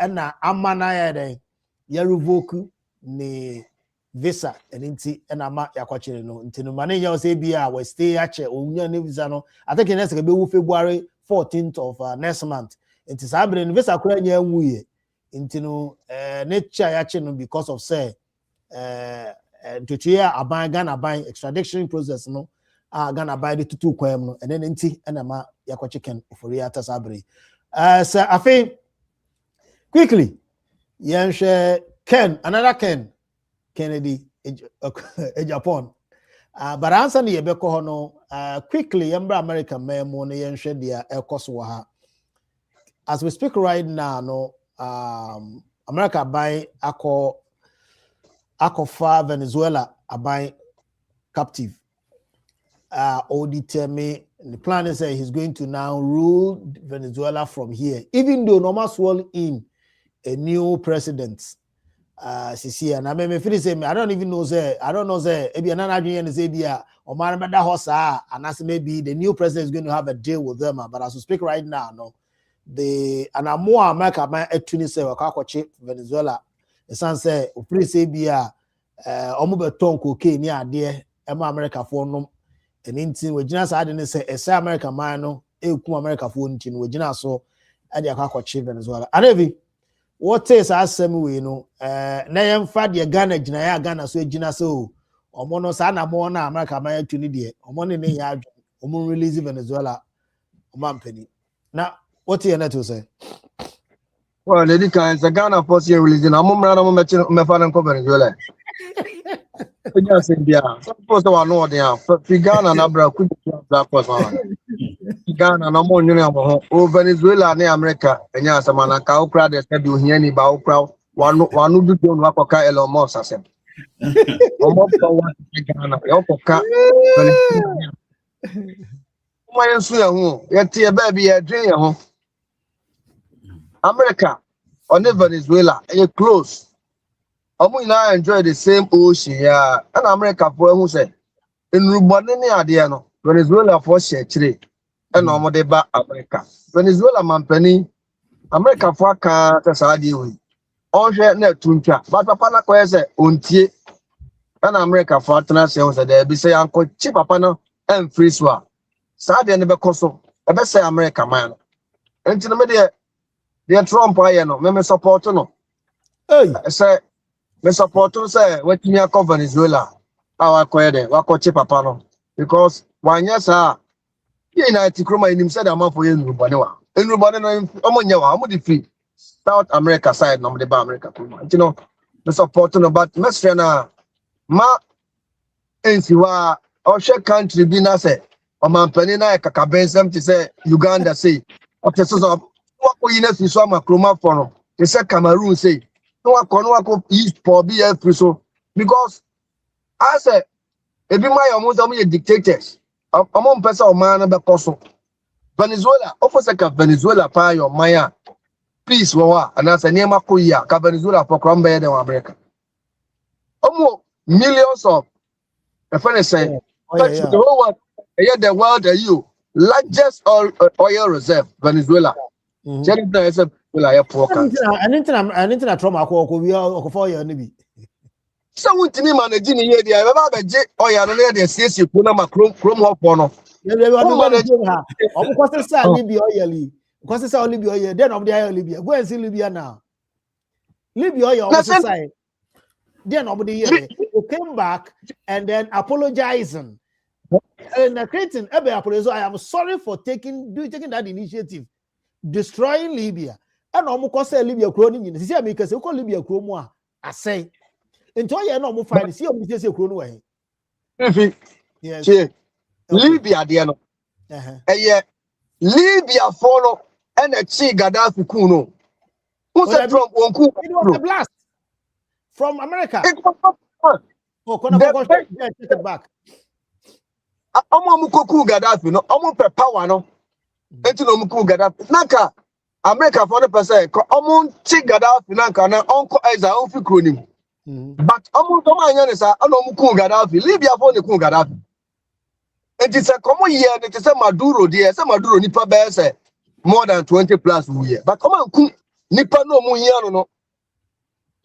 na amana ya den ya revoke ne visa and inti and ama yakwachire no nti no mane ya say bia we stay ache onya ne visa no I think next be February 14th of next month nti sabre ne visa kura nya nwuye nti no nature yache no because of say to cheer a buying Ghana buying extradition process no Ghana buy the two kwem no and then nti and ma yakwa chicken Ofori Atta sabri so I think quickly share Ken another Kennedy Japan but answer ni yebeko ho no quickly yembra America memo no yenhwe dia ekoso ha as we speak right now no America buy Akofa Venezuela abai captive. Oditeme, the plan is that he's going to now rule Venezuela from here, even though normal swell in a new president. Sisi and I mean, say I don't even know say I don't know say maybe another and Zabia or Marabada Hosa, and as maybe the new president is going to have a deal with them. But as we speak right now, no, and more America might actually say Venezuela. The son say, "Please say be omubeton cocaine near dear Emma America for no and intin we jina sa de say esa America man no ekum America for ntin we jina so e de akwachi Venezuela." Anevi what is asem we no na yem fa de Ghana jina ya Ghana so jina so omo no sa na mo na America man atuni de omo ne ne ya omo release Venezuela omo ampani na what you need to say. Well, lady can the Ghana force here releasing. I'm me fan ko Venezuela. Just India. Suppose to know there. Ghana na bra ku black force man. Ghana na mo nyune amo ho. Venezuela na America enya asama na ka okra de said you hear ni ba okra wanu du don wa koka Elon Musk asem. Omo power Ghana. Yo koka Venezuela. Mo yensu ya hu. Ye tie ba bi ye dwen ya ho. America or Venezuela, you close. I enjoy the same ocean, yeah. And America for who say in Rubani Adiano, Venezuela for share trade, and no de ba America. Venezuela man penny, America for can't deal. On share net tuncha, but Papa na kwese untie, and America for international say there be say uncle cheap papa and free swap. Sadia never coso, I best say America man. And to the media. The Trump I no me support no. Hey, Say me support no say wetin ya cover Venezuela. Our kwede wa ko che papa no because wanya sa United Kroma him said am for Enrubane wa. Enrubane no omonye wa omo di free South America side no de ba America Kroma. You know me support no but me say na ma ensi wa o she country bi na say o man pani na kakabensem ti say Uganda say o te so what you know if you saw my chroma for they said Cameroon say no one east for be free so because I said if you my almost dictators among person or man be so Venezuela offer like Venezuela pa your maya peace wa and as a name Korea ka Venezuela for crumb better than America almost millions of the friend say the whole world the world are you largest oil reserve Venezuela. Venezuela is a poor country. I need to trauma we are for your nibi. So what to me managing here the ever jet or ya no dey see you put na chrome hop on. Yeah, we are managing her. Of course say Libya oil. Because say Libya oil then of the oil Libya. Go and see Libya now. Libya oil of say then of the year you came back and then apologizing. And creating apologize. I am sorry for taking that initiative. Destroying Libya. And almost say Libya croning in. See, because you call Libya chromo. I say, until you know, find see you say chrono way. Yes. Libya, dear no. Yeah, Libya follow and a chi Gaddafi Kuno. Who said Trump won't cook? It was a blast from America. It was take it back. Mukoku Gaddafi, no, power, no. Enti no muku Gaddafi nanka America 40% chi Gaddafi nanka na onko eza onfi kronim but to manya ne sa ana muku Gaddafi Libya for ne ku Gaddafi enti se komo ye ne te se Maduro de se Maduro nipa be se more than 20 plus year but ku nipa no mu hia no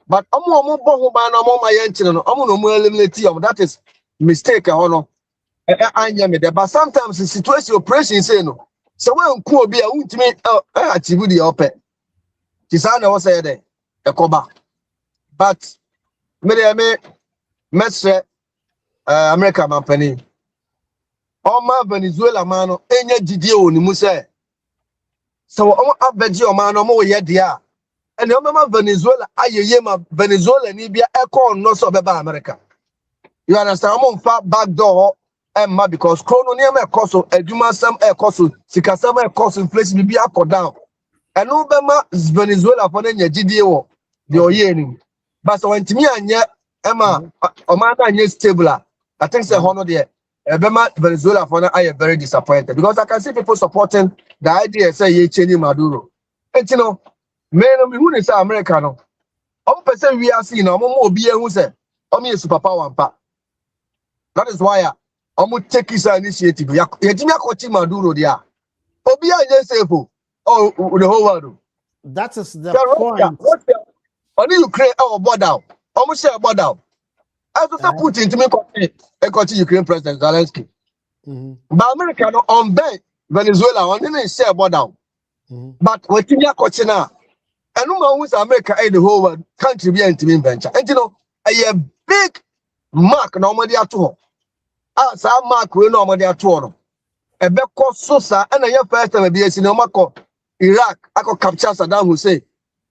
but bo ho ba na ma ye nchine no no mu eliminate that is mistake no anya me there but sometimes the situation operation say no. So when cool be a ultimate achieve the open. Tisana was said a coba. But me mesre America mampani Oma Venezuela mano enye jidie oni mu se so omo abeji o mano mo ye dia ene oma Venezuela ayeye ma Venezuela ni bia ekon no so beba America you understand omo fa back door emma because chrono ni em ekoso aduma sam ekoso sikasam ekoso inflation bi akọ down eno bema Venezuela for enye jidie wo de oye ni but so ntimi anye emma o ma anye stable I think say hono there Ebema Venezuela for now I am very disappointed because I can see people supporting the idea say ye changing Maduro. And you know, men who is America no. Person we are seeing more be who say a superpower pa. That is why take his initiative. Yajimia coaching Maduro there. Obia just say the whole world. That is the point. Only Ukraine our border. Almost share border. I also put into me continue Ukraine President Zelensky. But America no on ban Venezuela on didn't share border. But what you are coaching now, and no one America the whole world country be into venture. And you know, a big mark normally at all. As our mark we normally at all. A back Sosa and a first time be a cinema Iraq, I could capture Saddam Hussein.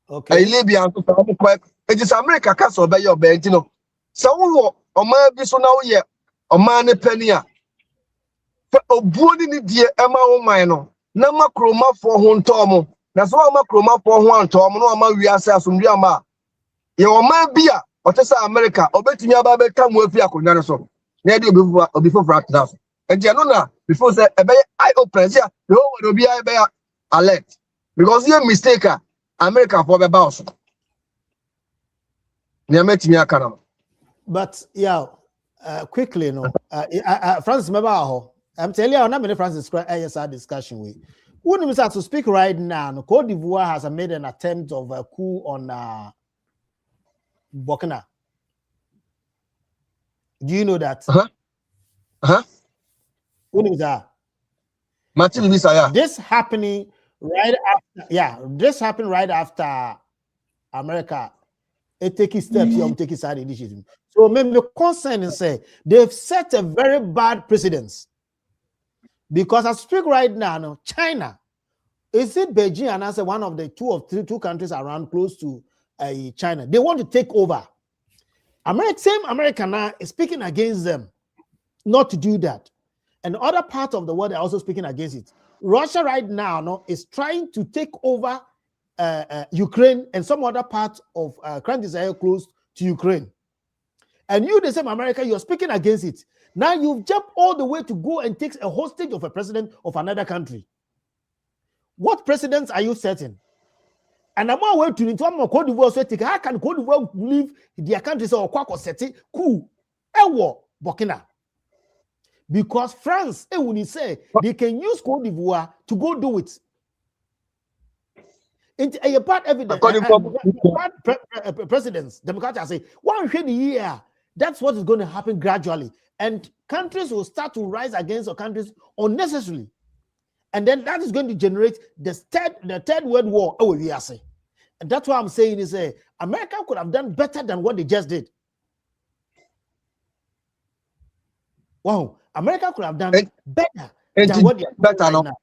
Okay. A Libya it is America castle by your bed, you know. So Oma bi so now ye Oma ne penny a obuoni ni die ema wo man no na makroma fo ho ntomo na so makroma fo ho ntomo no ama wiase asomdwe ama ye Oma bi a otesa America obetumi aba be ka mu afi akonwa no so na de obi fo frat na so enti no na before say ebe I open here the whole world obi ebe alert because you mistake America for be boss ne ametimi aka na. But yeah, quickly, Francis, I'm telling you, I'm not many Francis ASR discussion with. Wouldn't we start to speak right now? Cote d'Ivoire has made an attempt of a coup on Burkina. Do you know that? Wouldn't we Martin Visaya. This happening right after, this happened right after America. It take steps, you take side initiative. So maybe the concern is say they've set a very bad precedence. Because as I speak right now, China, is it Beijing and as one of the two countries around close to China? They want to take over. Same America now is speaking against them not to do that. And other parts of the world are also speaking against it. Russia right now is trying to take over Ukraine and some other parts of countries that are close to Ukraine. And you, the same America, you're speaking against it. Now you've jumped all the way to go and take a hostage of a president of another country. What precedents are you setting? And I'm aware to into Cote d'Ivoire. How can Cote d'Ivoire leave their country or Kwako Seti coup? Ewo Burkina. Because France, when you say they can use Cote d'Ivoire to go do it. It's a bad evidence. Presidents, Democrats say, one year, that's what is going to happen gradually. And countries will start to rise against the countries unnecessarily. And then that is going to generate the third world war. Oh, we are saying. And that's what I'm saying is America could have done better than what they just did. Wow, America could have done better than what they are doing right now.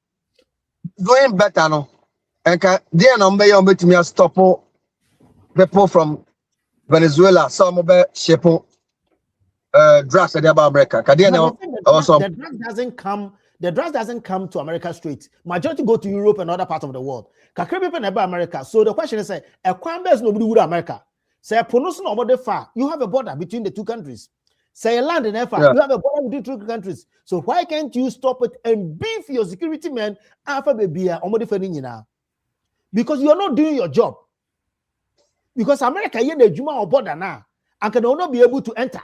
Doing better, no. And there number you bet me stop people from Venezuela, some of the ship drugs at America. The drug doesn't come. The drugs doesn't come to America straight. Majority go to Europe and other parts of the world. People never America. So the question is, a crime is nobody would America. Say pronounce nobody far. You have a border between the two countries. Say land in effort. You have a border between two countries. So why can't you stop it and beef your security men after baby or defending now? Because you are not doing your job. Because America here the Juma or border now and can not be able to enter.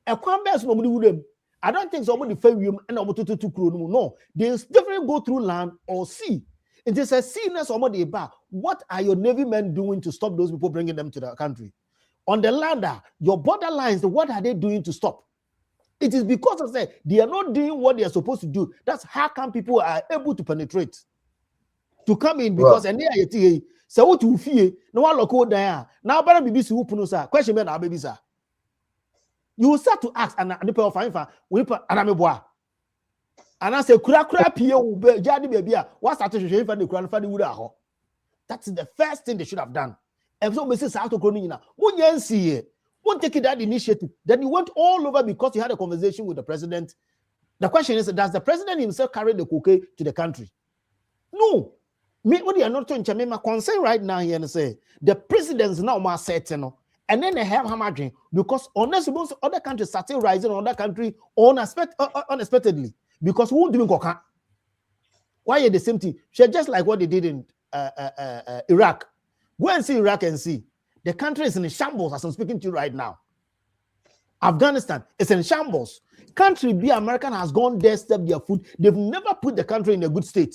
A crime is nobody would. I don't think somebody fail you and no. They definitely go through land or sea. It is a seenness or what are your Navy men doing to stop those people bringing them to the country? On the land, your border lines, what are they doing to stop? It is because of that they are not doing what they are supposed to do. That's how come people are able to penetrate, to come in because and they so what you fear no one local there now. Better be busy who question me now, baby sir. you will start to ask, and the people find for we put anameboa. And I say, kura piyo jadi baby. What's that? You should the kura fadi wura ho. That's the first thing they should have done. And so Mrs. Sato Kronina, won't take that initiative. Then you went all over because you had a conversation with the president. The question is, does the president himself carry the cookie to the country? No. Me, what you are not talking my concern right now here and say the president's now more certain, and then they have hammering because unless other countries started rising on other country unexpectedly because who doing coca? Why are the same thing? Just like what they did in Iraq. Go and see Iraq and see the country is in shambles as I'm speaking to you right now. Afghanistan is in shambles. Country B, American has gone there, stepped their foot. They've never put the country in a good state.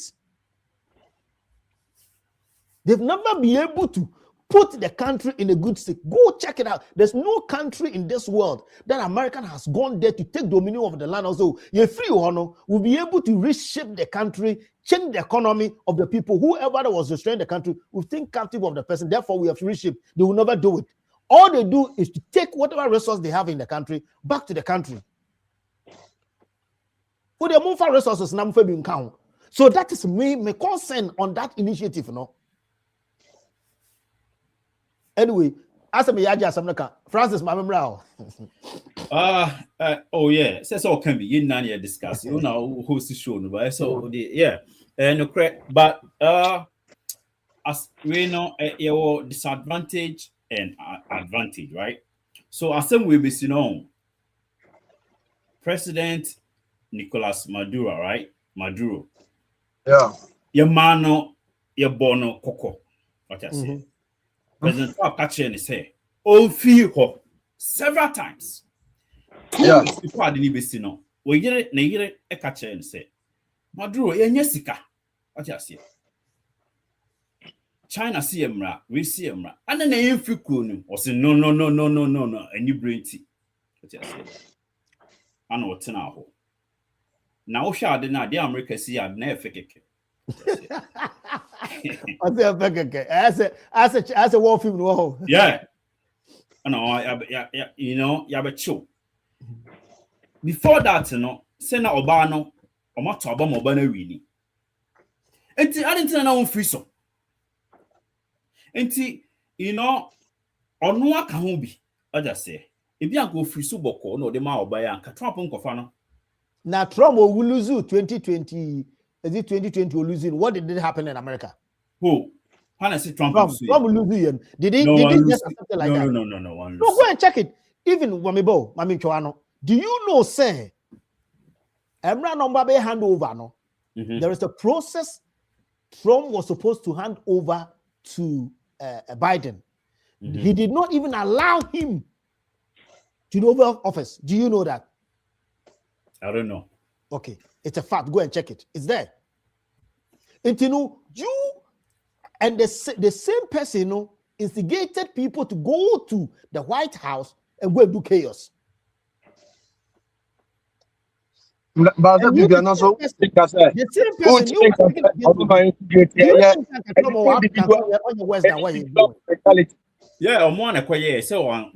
They've never been able to put the country in a good state. Go check it out. There's no country in this world that American has gone there to take dominion of the land. Also, you're free honor will be able to reshape the country, change the economy of the people. Whoever that was destroying the country will think captive of the person. Therefore, we have to reshape. They will never do it. All they do is to take whatever resource they have in the country back to the country. For the move for resources, now being count. So that is my concern on that initiative, you know. Anyway, as a Yaja Francis Mamamrao. Oh yeah, so all can be you none here discuss. You know who's the show, but so yeah, no correct. But as we know, your disadvantage and advantage, right? So as some will be seen President Nicolas Maduro, right? Maduro. Yeah. Your mano, your bono coco. What I say. President Trump catching his hair. Oh, feel several times. Yeah. People didn't even see no. We get it, a catcher and say, Maduro, Yesika. What I say. China see emra, we see emra. And then they feel cool. Or say, no, and you bring tea. What I say. I know what's now. Now, shall the America see I'd never fake As a war film, no. Yeah. No, yeah, you know, yeah, but chill. Before that, you know, Sena Obano, or not Obama Obana really. And I didn't know free so. And you know, or no can be, I just say, if you go free so boko, no, the ma buy and Trump on Kofano. Now, Trump will lose 2020. Is it 2020 or losing? What did happen in America? Who? When I say Trump will lose. Did he just something like that? No. No, go and check it. Even Wamibo, Mami Choano. Do you know, say, Emra number be hand over? No, there is a process. Trump was supposed to hand over to Biden. He did not even allow him to take over office. Do you know that? I don't know. Okay, it's a fact. Go and check it. It's there. And you know, you and the same person, you know, instigated people to go to the White House and go and do chaos. But you are not so because the same person yeah, I'm one acquire so one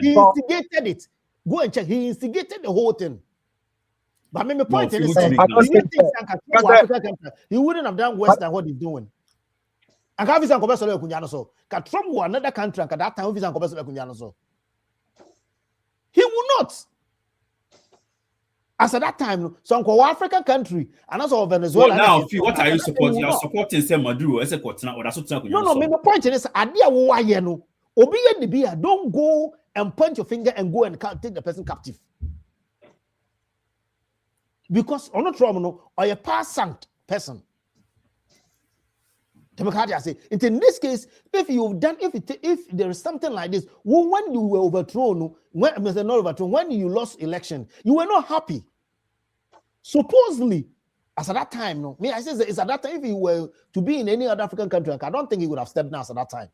he instigated it. Go and check. He instigated the whole thing. But my point is, he wouldn't have done worse than what he's doing. And have his uncle so Trump was another country and that time his uncle so he will not. As at that time, some African country and also Venezuela. Now, what are you supporting? You are supporting Sam Maduro as a partner or that's what no, my point is, don't go and point your finger and go and take the person captive. Because on a trauma, or a past person. Say, in this case, if you've done, if there is something like this, when you were overthrown, when you lost election, you were not happy. Supposedly, as at that time, no, I say it's at that time. If you were to be in any other African country, I don't think he would have stepped down at that time.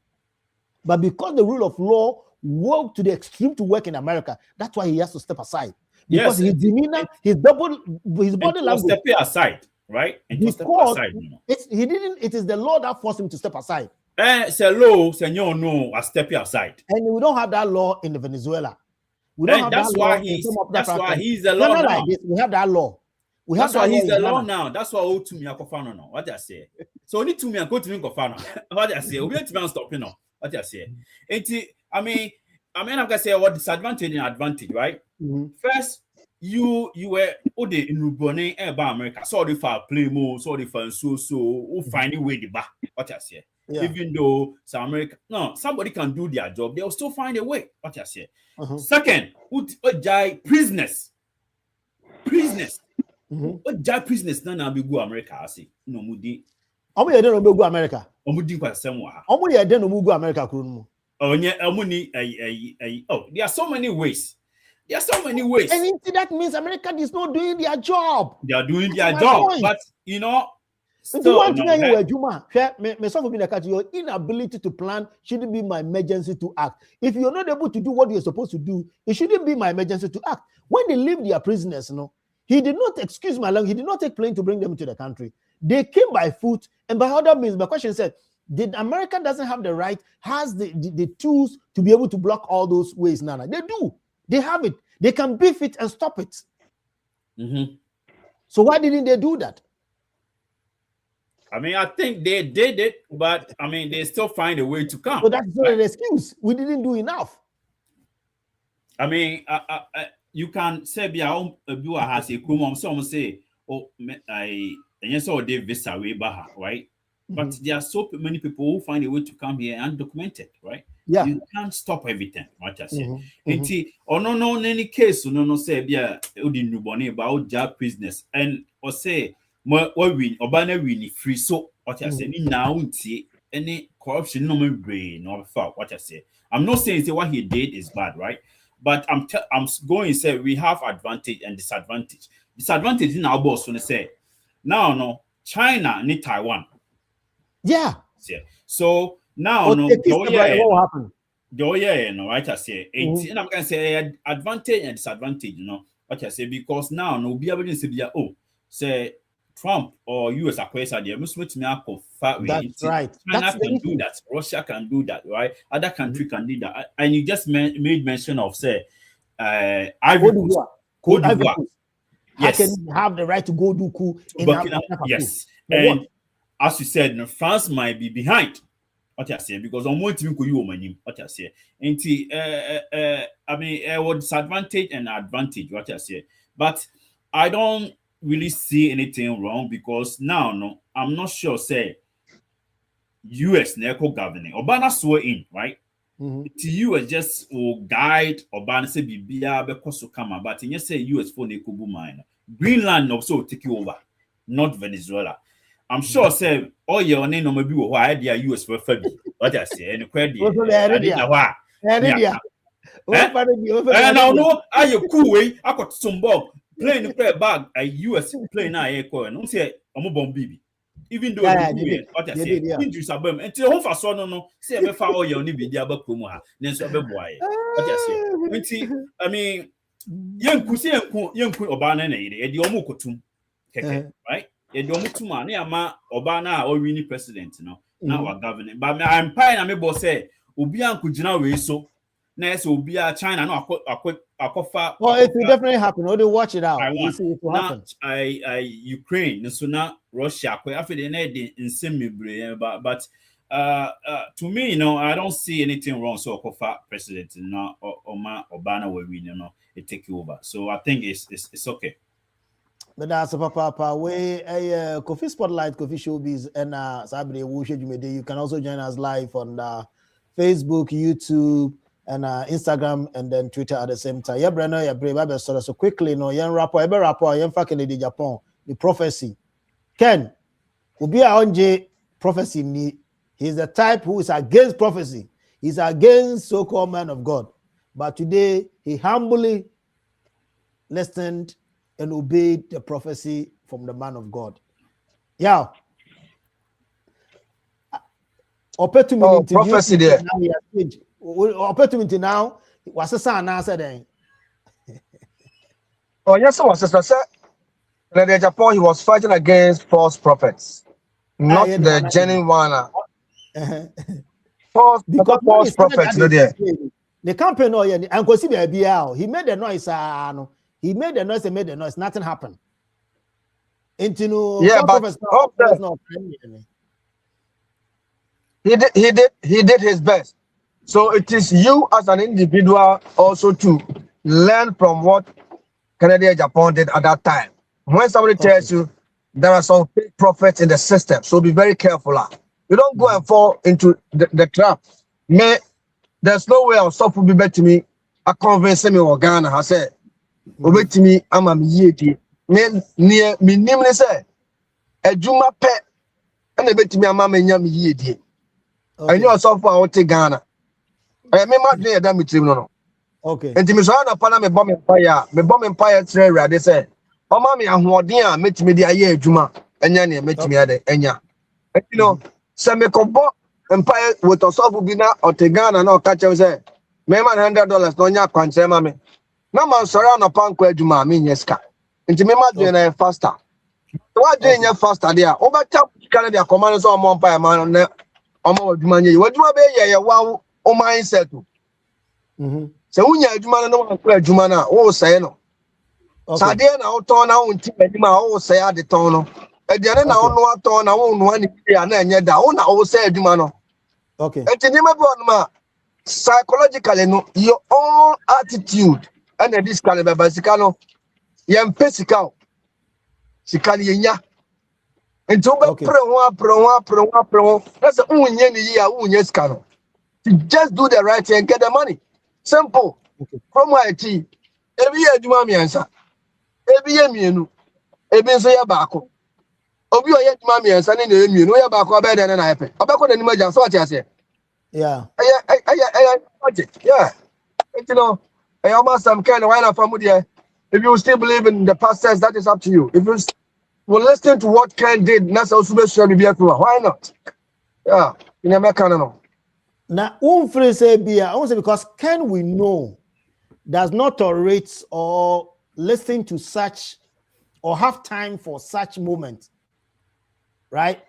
But because the rule of law worked to the extreme to work in America, that's why he has to step aside. Because his demeanor, his body language. Step aside, right? And because aside, he didn't. It is the law that forced him to step aside. Say low, say no, I step you outside. And we don't have that law in Venezuela. We don't And have that's that why law in some of the that's why countries. he's the We're law not now. like this. We have that law. We That's have why that he's law the in law Ghana. now. That's why all to me akofano no. What I say. So only to me and go to me kofano. What I say. We have to stop you know. What I say. I mean I'm gonna say what disadvantage and advantage, right? First, you were in Rubone about America. Sorry for play more, sorry for so who find a way the back. What I say. Yeah. Even though some America, no, somebody can do their job, they'll still find a way. What I say. Second, prisoners. What jai prisoners now be go America? I say no mudi. Omo ye no go America. Omudi kwa semwa. Omo ye no go America kuru Oh yeah, omuni oh, there are so many ways. There are so many ways. And that means America is not doing their job. They are doing their job, point. but you know, still, one thing your inability to plan shouldn't be my emergency to act. If you're not able to do what you're supposed to do, it shouldn't be my emergency to act. When they leave their prisoners, he did not, excuse my language, he did not take plane to bring them into the country. They came by foot and by other means. My question said, did America doesn't have the right, has the tools to be able to block all those ways? Nana, they do. They have it. They can beef it and stop it. So why didn't they do that? I mean, I think they did it, but I mean, they still find a way to come. So that's not an excuse. We didn't do enough. I mean, you can say, has a crew, some say, oh, I saw they visa way back, right? But there are so many people who find a way to come here and document it, right? Yeah. You can't stop everything, what I say. No, in any case, no, say, yeah, about job business. And or say, what we, Obana win free, so what I say, now, any corruption, no brain, or what I say. I'm not saying say what he did is bad, right? But I'm going to say we have advantage and disadvantage. Disadvantage in our boss when they say, now, no, China need Taiwan. Yeah. So now, no, what happened? Right? I say, and I'm gonna say advantage and disadvantage, what I say, because now, no, be able to say, oh, say Trump or US acquire the Muslim. That's right. China can do that. Russia can do that, right? Other country can do that. And you just made mention of say, Ivory Coast. Yes. I can have the right to go do coup in Africa. Yes. And as you said, France might be behind. What I say, because on one team could you what I say. And I mean, what disadvantage and advantage, what I say. But I don't really see anything wrong because now, no, I'm not sure, say, US Neko governing. Obama swore in, right? The US just will guide Obama say Bibia because to come, but in say US for Neko Bumine. Greenland also take you over, not Venezuela. I'm sure, say, oh, your name no maybe why they are US for Fabi. What I say, and credit. And now, no, are you cool way? I got some Bob playing the prayer bag, a US plane. I echo and don't say, I'm a bomb baby. Even though what I say, injuries are bomb until home for son, no, say, I'm a foul your nibby, the other Kuma, then so boy. What I say, I mean, young Kusi, young Obana, and the Omokotum, right? Edomutuma near Obana or winning president, now we're governing. But I'm paying a maybe say, Ubian Kujina way so. Next will be China, no, well, it will definitely happen. Or they watch it out. You see it will happen. Ukraine, so now Russia, after the need in semi, but to me, I don't see anything wrong. So, president, Obama will win, it take over. So, I think it's okay. But that's a papa way a coffee spotlight, coffee showbiz, and Saturday you can also join us live on Facebook, YouTube, and Instagram, and then Twitter at the same time. Yeah, Brenner, yeah, brave. So quickly, no, young rapper, every rapper, young fucking the Japan, the prophecy. Ken, will be our own prophecy. He's the type who is against prophecy. He's against so-called man of God. But today, he humbly listened and obeyed the prophecy from the man of God. Yeah. Prophecy there. Opportunity now. What's the son now said? Oh, yes, sir. In Japan, he was fighting against false prophets, not the genuine one. Because false prophets, no there. The campaign, no, and go see the he made the noise. No, he made the noise and made the noise. Nothing happened. Into no, yeah, but he did his best. So it is you as an individual also to learn from what Canada Japan did at that time. When somebody tells you there are some fake prophets in the system, so be very careful. You don't go and fall into the trap. There's no way I'll stop be better to me. I convince me or Ghana. I said, "Obey to me, I'm a yeti." Near me, namely say, a Juma pet, and a bit to me, I'm a yeti. I know so far out to Ghana. I may not be a damn no. Okay. And Timishana Panama bomb empire trade, they say, "Oh, mammy, I'm what dear, met me the year Juma, and Yanni met me at the Enya." You know, Semicobo empire with a sobubina or Tegana, no catcher say, "Mayman $100, no yak, can't say, mammy." No man surround upon Quajuma, mean yes, car. And Timima doing a faster. What doing your faster there? Over top Canada commanders on one by a man on there. What do you be? Wow, oh, my settle. So when you're Jumana, no one clear Jumana, oh, say no. Sadiana, oh, turn out until oh, say at the tono. At the end, I don't know what turn, I won't want to be an end, I say Jumano. Okay. And to psychologically, no, your own attitude and this kind of basicano, yam pesical. Sikaliya. And to be pro. That's the only year, scano. Just do the right thing and get the money. Simple. From my tea. Every year, do mommy answer. Every year, me, every say backo. Obi o yet mommy answer, and you know, you're back better than I pay. About the emergency, so what I say. Yeah. Yeah. You know, I almost some kind of wine from there. If you still believe in the pastors, that is up to you. If you will listen to what Ken did, that's also be why not? Yeah, in America, no. Now, because Ken we know does not tolerate or listen to such or have time for such moments, right?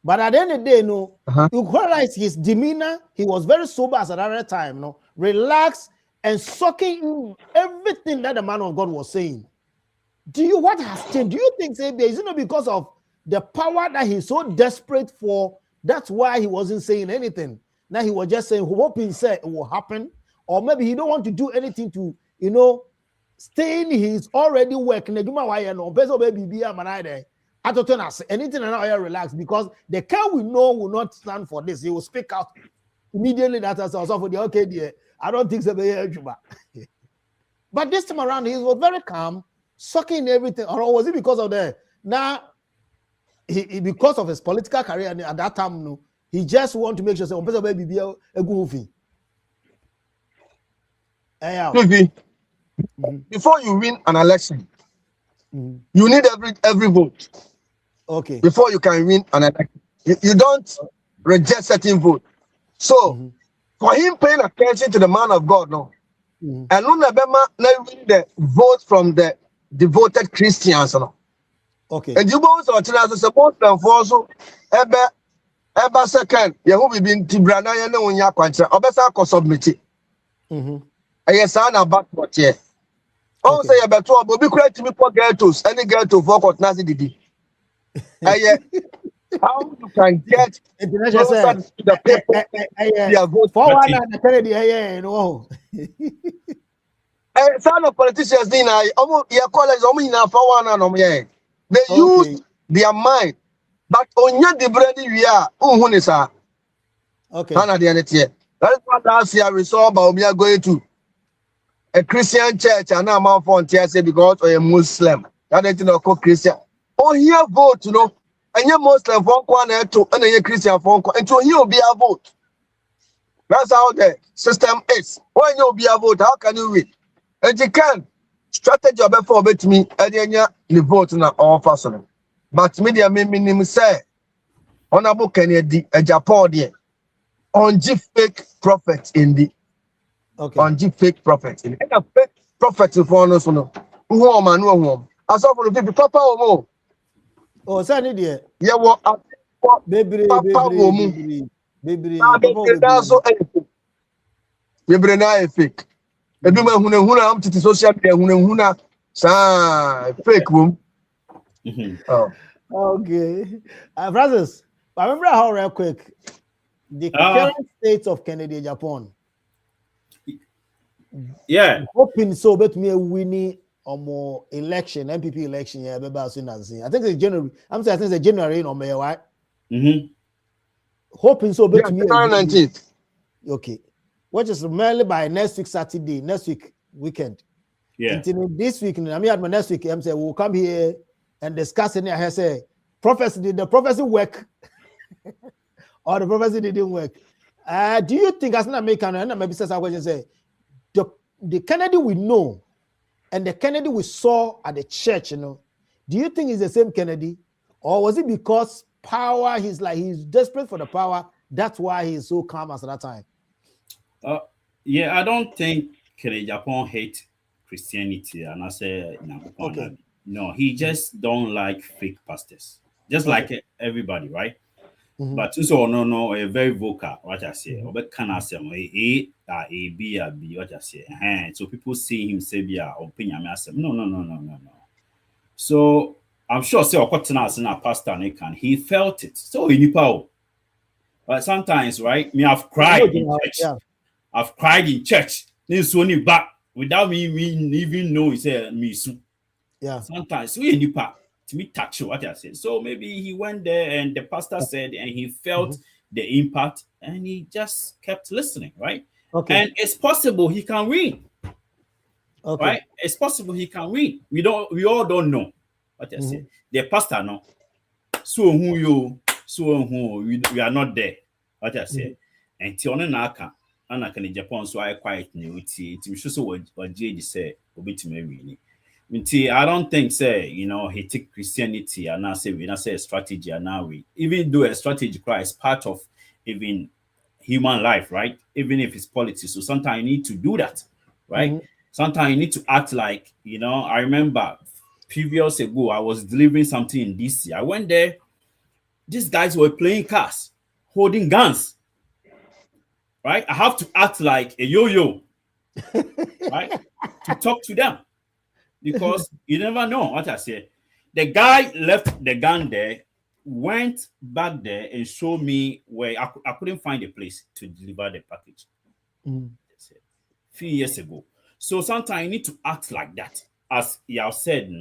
But at the end of the day, you realize his demeanor, he was very sober at that time, relaxed and sucking in everything that the man of God was saying. What has changed? Do you think, is it because of the power that he's so desperate for? That's why he wasn't saying anything. Now he was just saying, hoping it will happen. Or maybe he don't want to do anything to, stay in his already working. Anything and now relax because the car we know will not stand for this. He will speak out immediately. That as also for the okay, dear. I don't think so. But this time around, he was very calm, sucking everything. Or was it because of because of his political career at that time? He just want to make sure a goofy. Before you win an election, you need every vote. Okay. Before you can win an election, you don't reject certain vote. So for him paying attention to the man of God, and the vote from the devoted Christians, okay. And you both are supposed to also ever second, you be been Tibrana, you know, when you're quite submit it. Yes, I'm about what, yeah. Oh, say about 12, but be correct to me for girls, any girl to vote or Nazi Didi. How you can get closer to the people vote for one and some of politicians almost they use their mind, but on the bready we are okay. That is what last year we saw about we are going to a Christian church and now I'm for TSA because of a Muslim. That is not called Christian. Oh, here vote, and your Muslim phone to and a Christian phone call, and to you be a vote. That's how the system is. When you be a vote, how can you win? And you can strategy before bet me, and then you vote in all person. But media minimum say, Honorable Kennedy, a Japan there, on G fake prophets in the on G fake prophets in the fake prophets for us, no woman, no woman. As of the people, Papa or oh, Sandy, dear. Yeah, what? Papa woman. Baby, bebre na fake. Eduma huna am titi social media huna sa fake boom. Oh. Okay. Francis, I remember how real quick the current state of Kennedy, Japan. Yeah. Hoping so, but me winning or more election, MPP election, yeah, I think it's January. I'm saying I think it's January or May, right? Hoping so, but me 19th. Okay. Which is mainly by next week, Saturday, next week, weekend. Yeah. Until this week, I mean, next week, I'm saying we'll come here and discuss it. I say, prophecy, did the prophecy work? Or the prophecy didn't work? Do you think, as an American, and maybe says I question say, the Kennedy we know and the Kennedy we saw at the church, do you think it's the same Kennedy? Or was it because power, he's desperate for the power, that's why he's so calm at that time? Yeah, I don't think Kennedy Japan hate Christianity, and I say no, he just don't like fake pastors, just like everybody, right? But so no, very vocal. What I say, but can I say A, B, what I say? So people see him say be opinion. I say no. So I'm sure say Okotina na pastor Nikan, he felt it. So he knew. But sometimes, right? Me, I've cried in church. Yeah. I've cried in church. This only back without me even know he said me soon. Yeah. Sometimes we knew to me touch what I said. So maybe he went there and the pastor said, and he felt the impact, and he just kept listening, right? Okay. And it's possible he can win. Okay. Right? It's possible he can win. We all don't know what I said. The pastor no. So who we are not there. What I said. And Tiona Naka, Anna can Japan, so I quiet newty. It was so what JD said, obey me. I don't think say he take Christianity and now say we not say a strategy and now we even do a strategy is part of even human life, right? Even if it's politics. So sometimes you need to do that, right? Sometimes you need to act like I remember previous ago I was delivering something in DC. I went there, these guys were playing cards, holding guns. Right? I have to act like a yo-yo, right? To talk to them. Because you never know what I said. The guy left the gun there, went back there and showed me where I couldn't find a place to deliver the package. A few years ago. So sometimes you need to act like that. As you said,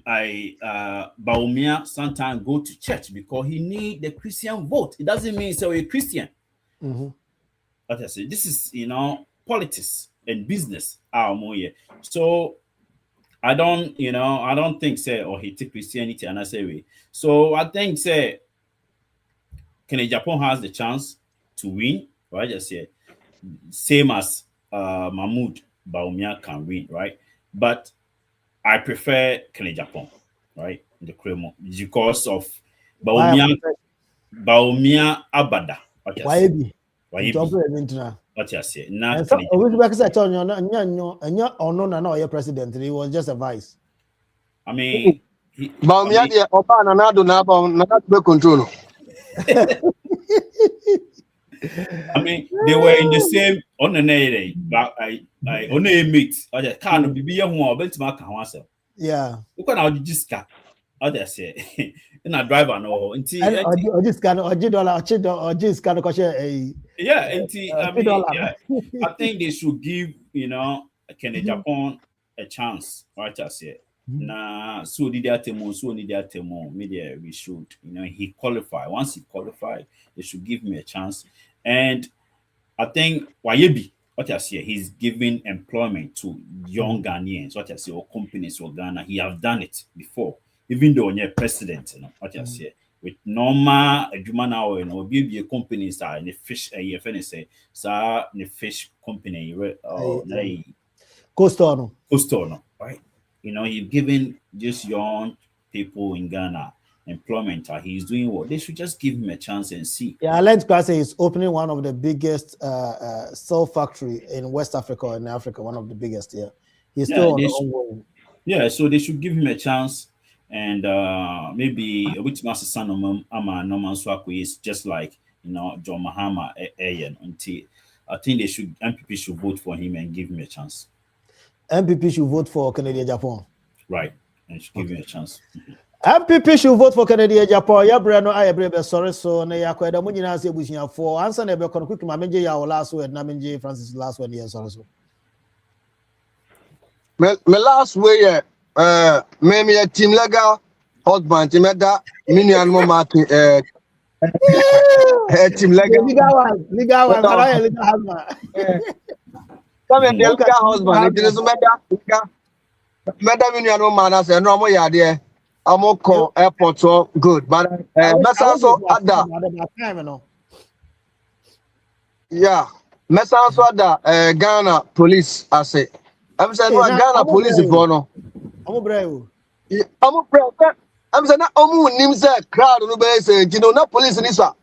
Baumia sometimes go to church because he need the Christian vote. It doesn't mean he's a Christian. What I say, this is politics and business. So I don't think say he take Christianity and I say we. So I think say Kennedy Japan has the chance to win, right? Just say same as Mahmoud Baumia can win, right? But I prefer Kennedy Japan, right? In the Kremo because of Baumia Abada. Why? What you say? Not president. He was just a vice. I mean, control. I mean, they were in the same on the day, but I on a meet. I just can't be a more bent mark myself. Yeah, you can out just car. I say, in a driver no. Or just kind of or just kind of yeah, I think they should give Kennedy Japan a chance. Right, I say. Nah, so did that media we should. He qualified. Once he qualified, they should give him a chance. And I think Wayebi, what I say, he's giving employment to young Ghanaians, what I say, or companies for Ghana. He have done it before, even though you're president, what I say. With normal now, be companies are in the fish say the fish company Costono, right? He's giving just young people in Ghana employment. He's doing what they should just give him a chance and see. Yeah, Alent Kwase is opening one of the biggest cell factory in West Africa and Africa, one of the biggest. Yeah, he's still ongoing. Yeah, so they should give him a chance, and maybe which master son Ama Norman Swakwe is just like John Mahama until I think MPP should vote for him and give him a chance. MPP should vote for Kennedy Agyapong. Right, and should give him a chance. MPP should vote for Kennedy Agyapong. Ya brano aye brebe sorry so na ya kweda mu nyina se busia for answer na be kono quick ma menje ya last word na menje Francis last word here sorry so. My last way me a team legal husband team that mini animal market team legal legal husband. Come and legal husband it is meda mini animal man say no mo ya there amo call airport so good but mesa so Adda yeah mesa so Adda Ghana police I say I'm saying no Ghana police for no amo brave I'm saying na omu nim say crowd no be say na police ni so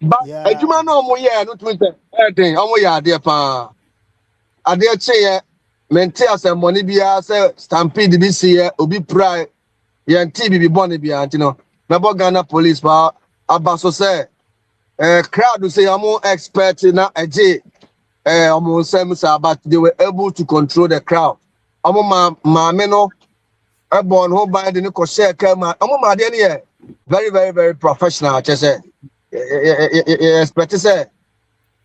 but adwuma na omu ye no to say everything omu ya there pa ade che mente as money bia say stampede bi see obi pry yan TV bi born bia antino me bo Ghana police pa abaso say crowd say omu expert na eje omu say but they were able to control the crowd omu ma no born who by the ko share kama omu ma de ne very very very professional che say expect say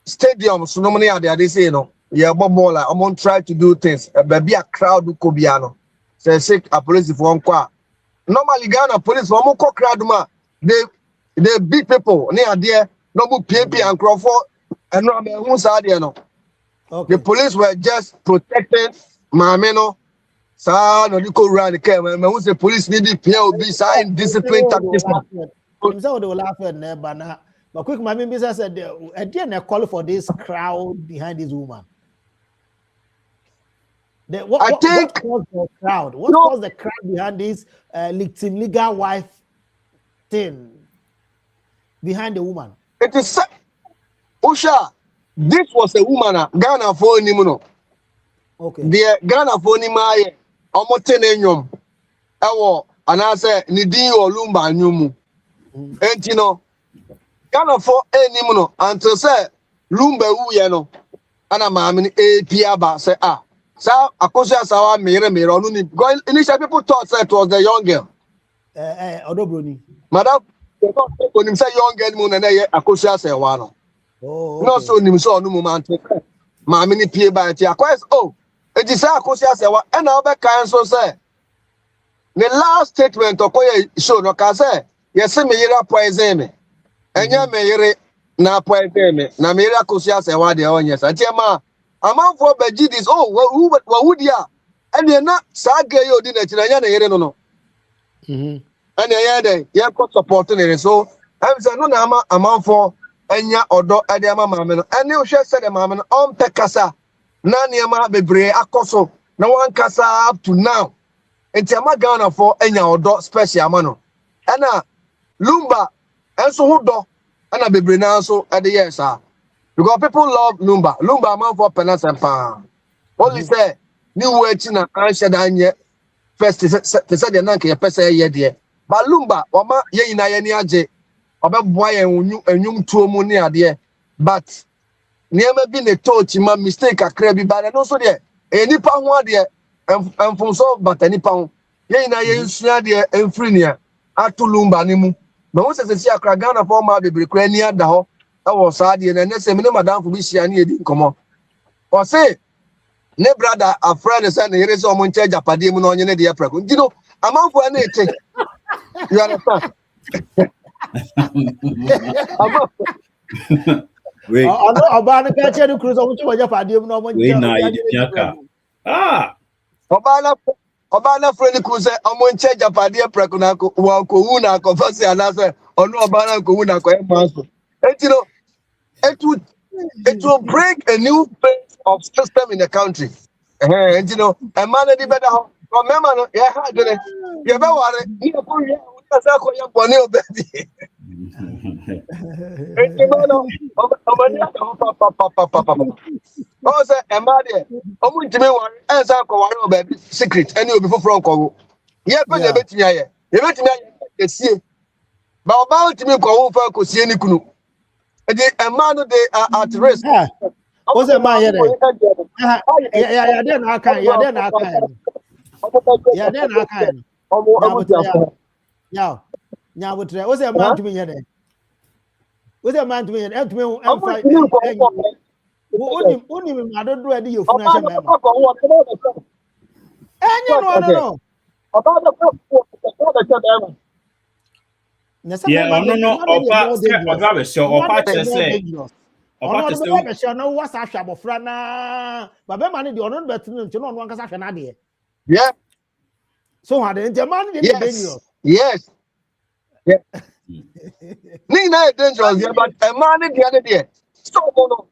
stadium so no money ade say no yeah ball like omu try to do things be a crowd ko bia no say sick a police for nko normally Ghana police omu ko crowd ma they beat people near there no bu PP and Crawford and no me hu sa there no. Okay. The police were just protecting Mameno. Sa no di ko run the car. Me who say police need to pay obi sa indiscipline tactics. They will laugh at never na. But quick Mami business said they didn't call for this crowd behind this woman. What caused the crowd? What caused the crowd behind this legal wife thing behind the woman? It is Usha. This was a woman Ghana for him. Okay. The Ghana for him aye omotenenyom ewo anase nidi olumba nyumu entino Ghana for enim no until say lumba wu ye no ana maami aba say sa akosia sawa mere onu ni because initially people thought say it was the young girl odobroni madam when him say young girl mu na ye akosia say wa no. Oh, okay. No, so nim so no moment. Maami ni pie ba ntia. Quest it is akosia say wa and na be kan so say. The last statement okoye show no ka say, yes me yira poison me. Enya me yire na poison me. Na me yira akosia say wa de onye sa. Ntia ma amanfo beji this who dia. And na sa ge yo di na chira nya na yire no no. And ya dey ya ko support ne so. I'm say no na amanfo enya odo ade ama maame no ene o hwe se de maame no on pekasa na niema bebre akoso na wan kasa up to now enti ama Ghana for enya odo special ama no ena lumba enso hudo ena bebre na so ade yes because people love lumba ama for penasempa only say ni wechi na ansha danye first se de na nke pesa ye de ba lumba oma ye yina ye ni age obeboa ye enyum tuo mu ne ade but niema bi ne touch ma mistake akra bi ba no so de enipa ho ade enfum so but enipa ho ye na ye nsua ade enfri nia atulumba ne mu ma wo sese akra Ghana for ma bebre kra ni ada ho e wo sa ade na ne se me ne madam fo bi hia ne edi nkomo o say ne brother a friend say ne yere so mo nche japade mu na onye ne de preko ndino amanfo na eche you understand. Wait. Obana ka che cruise on to Japade mu na mo nche. Obana friend cruise omo nche Japade preko na ko wa ko hu na ko fase anase onu obana ko hu na ko e maso. Entino it will break a new phase of system in the country. And you know, a man di better remember no yeah ha do you be worry you go here you say ko your money baby. Oh say e ma de omu ntime worry e say ko worry baby secret any obi foforo ko yeah pe de betimi aye e betimi aye esie ba oba ntime ko wo fa ko sie ni kunu a man they are at risk. What's a man here? Yeah, then I can. Yeah, then I can. Yeah, then I can. Yeah, now what's a man to me here? What's a man to me? And to me, I'm fight. Only I don't do any of financial member. No. Yeah, no. Opa, so Opa just say. Opa just say no. What's up, Shabofrana? But be man the ono better no no one kasa hwe na de. Yeah. So had the man dey dangerous. Yes. Yeah. Nina dangerous, yeah, but a man the other day. So no.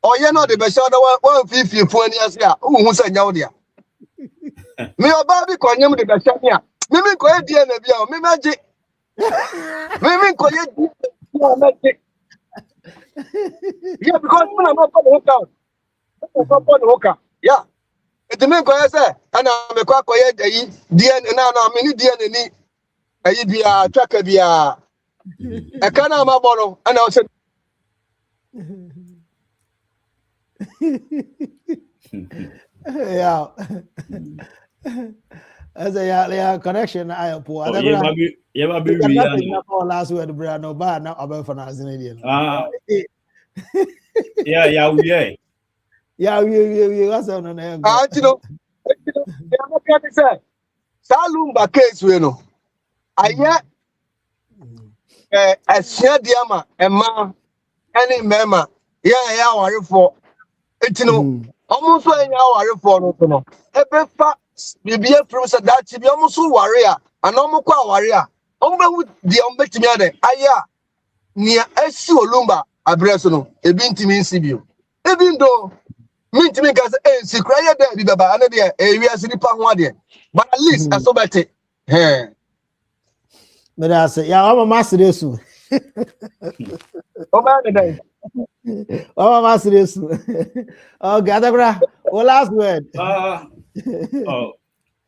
Oh, you know the best other 150 for any years here. Who say now there? Me oba bi konyem the best here. Me ko e die na bia o me maji. Me ko ye die. Yeah, because when I'm not going to hook out. Yeah. It means I say, and I'm a quack or DN and I'm mini DN and you be a tracker be a can I'm a bottle and I said, Yeah. As a connection, I poor. Yeah, be last word, brand no bar now about for us. Yeah, we was on an end. you know, Salumba case, you know. I yet a share diama, a man, any member. Yeah, worry for it, you know. Almost when you worry for no. Every fact, we be a professor that you be almost warrior, and almost warrior. With the umbetimiade, aya near Esu Olumba, Abresono, a bintimin Sibu. Even though Mintimin can say, cry there, be baba, and there, a real city one, but at least I saw better. But I say, yeah, I'm a master this. Oh, man, oh, master this. Oh, Gadabra, oh, last word.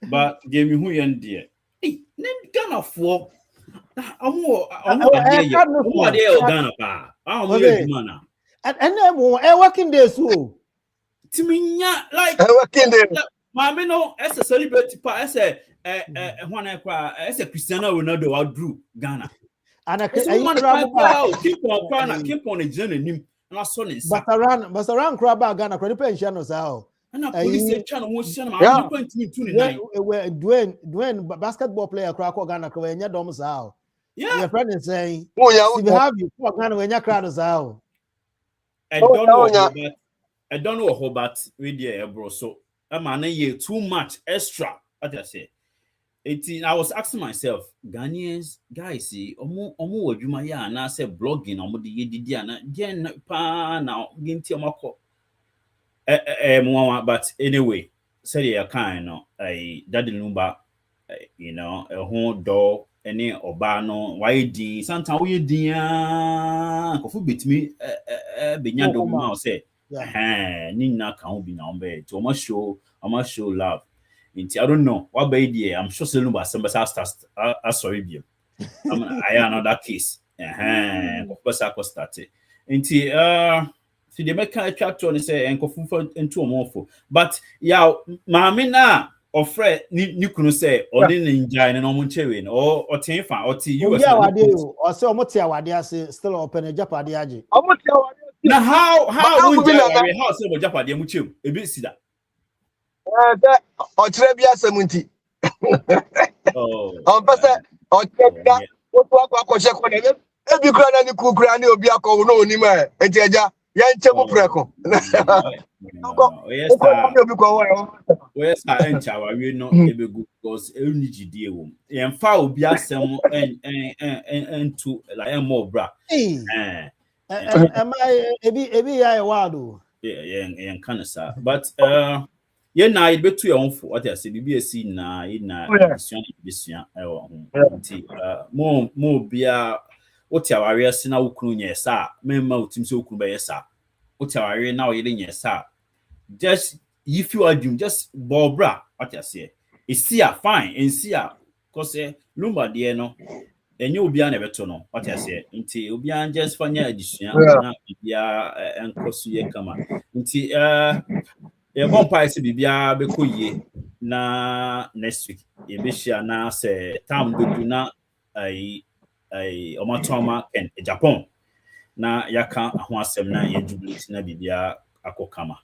But give me who you and dear. Hey, then Ghana for. I'm and then working days too. To me, like working day. Mammy, no, as a celebrity, as a one as a Cristiano Ronaldo outdrew Ghana. And I keep on crying, keep on a journey, and I saw it. But around crab Ghana, credit pension was out. And I police channel was channel. Dwayne basketball player crack Ghana when your doms out. Yeah, your friend is saying, oh, yeah, have you Ghana when your crowd is out. I don't know Hobart with the bro. So I'm an too much extra. What I say. 18. I was asking myself, Ghanaians, guys, see, omo adwuma ya na say blogging omo de yedidi ana den pa na ginti omako. But anyway, said you kind no daddy number, you know, a home door any oba no why din sometimes we din kofu bitimi benya do ma say ni na kan bi na ombe to almost show love. I don't know what baby. I'm sure Selumba sorry be. I another case. Because I started. See the make a chat to say and kofu into a morpho. But yeah, Mamina or Fred you couldn't say or didn't enjoy an omuncherin or Tinfa or T. You or so much still open a Japadiaji. Now how would you house over Japadi muchu? A bit see that. Or Trebia Semunti. Oh, Pastor, or Trebia, what every grand and cook granny will be a call no Nima, and Jaja, Yanchemo Preco. Yes, I enter. I will not able good because only GD. And foul be a some and to like more bra. Am I a wild? Yeah, kind of sir. But yeah, now it be too young for what I say. BBC na this year. More be a what your area sina ukunu yesa. Memma utim so ukunu yesa. What your area now yelling yesa. Just if you are doing just bobra what I say. It's here fine and see cause lumba dear no. enye obi an ebeto no what I say nti obi an just fanya adisua na bibia enkoso ye kama nti ye bon pa ese bibia bekoyie na next week ye be share na say time bedu na ai omatoma ken Japan na yaka ho asem na ye jubilate na bibia akokama.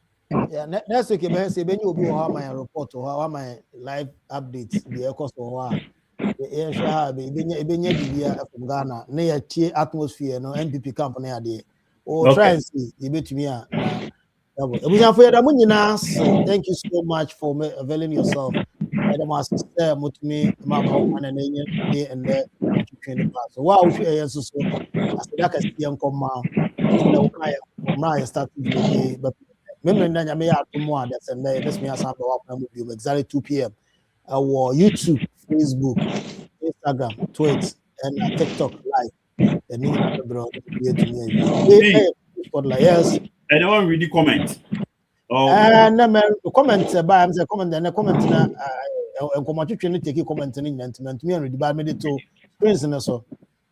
Yeah, next week ben say ben you obi how my report or how my live updates the cost or yeah sha be benya bibia from Ghana na ya tie atmosphere no MPP camp na ya de o try and see you betumi a na ebunya for ya mu nyina thank you so much for availing yourself and my sister mutumi mama na nenye dey and there training pass so wow share so as that can see come na ukaya na start to but remember that you may have to more that's and this me asamba wa exactly 2 p.m. Our YouTube, Facebook, Instagram, Twitter, and TikTok live. The new bro here to me. Yes. Anyone read the comment? Oh. And comment by I'm saying comment and comment na and come to train take comment in and me read by me to screens and so.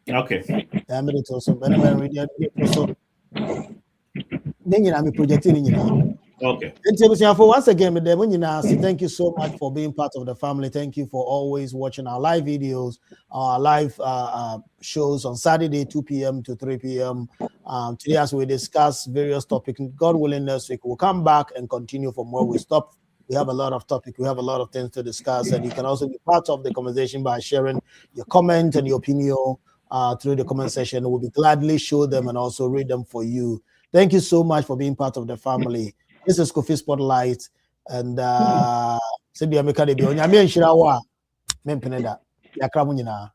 Okay. I made it also. But I read it so. Then I'm projecting. Okay. Once again, thank you so much for being part of the family. Thank you for always watching our live videos, our live shows on Saturday, 2 p.m. to 3 p.m. Today, as we discuss various topics, God willing, next week we'll come back and continue from where we stopped. We have a lot of topics. We have a lot of things to discuss, and you can also be part of the conversation by sharing your comment and your opinion through the comment section. We'll be gladly show them and also read them for you. Thank you so much for being part of the family. This is Kofi Spotlight, and Sidi America de Bionya, me and Shirawa, Mempeneda, Yakramunina.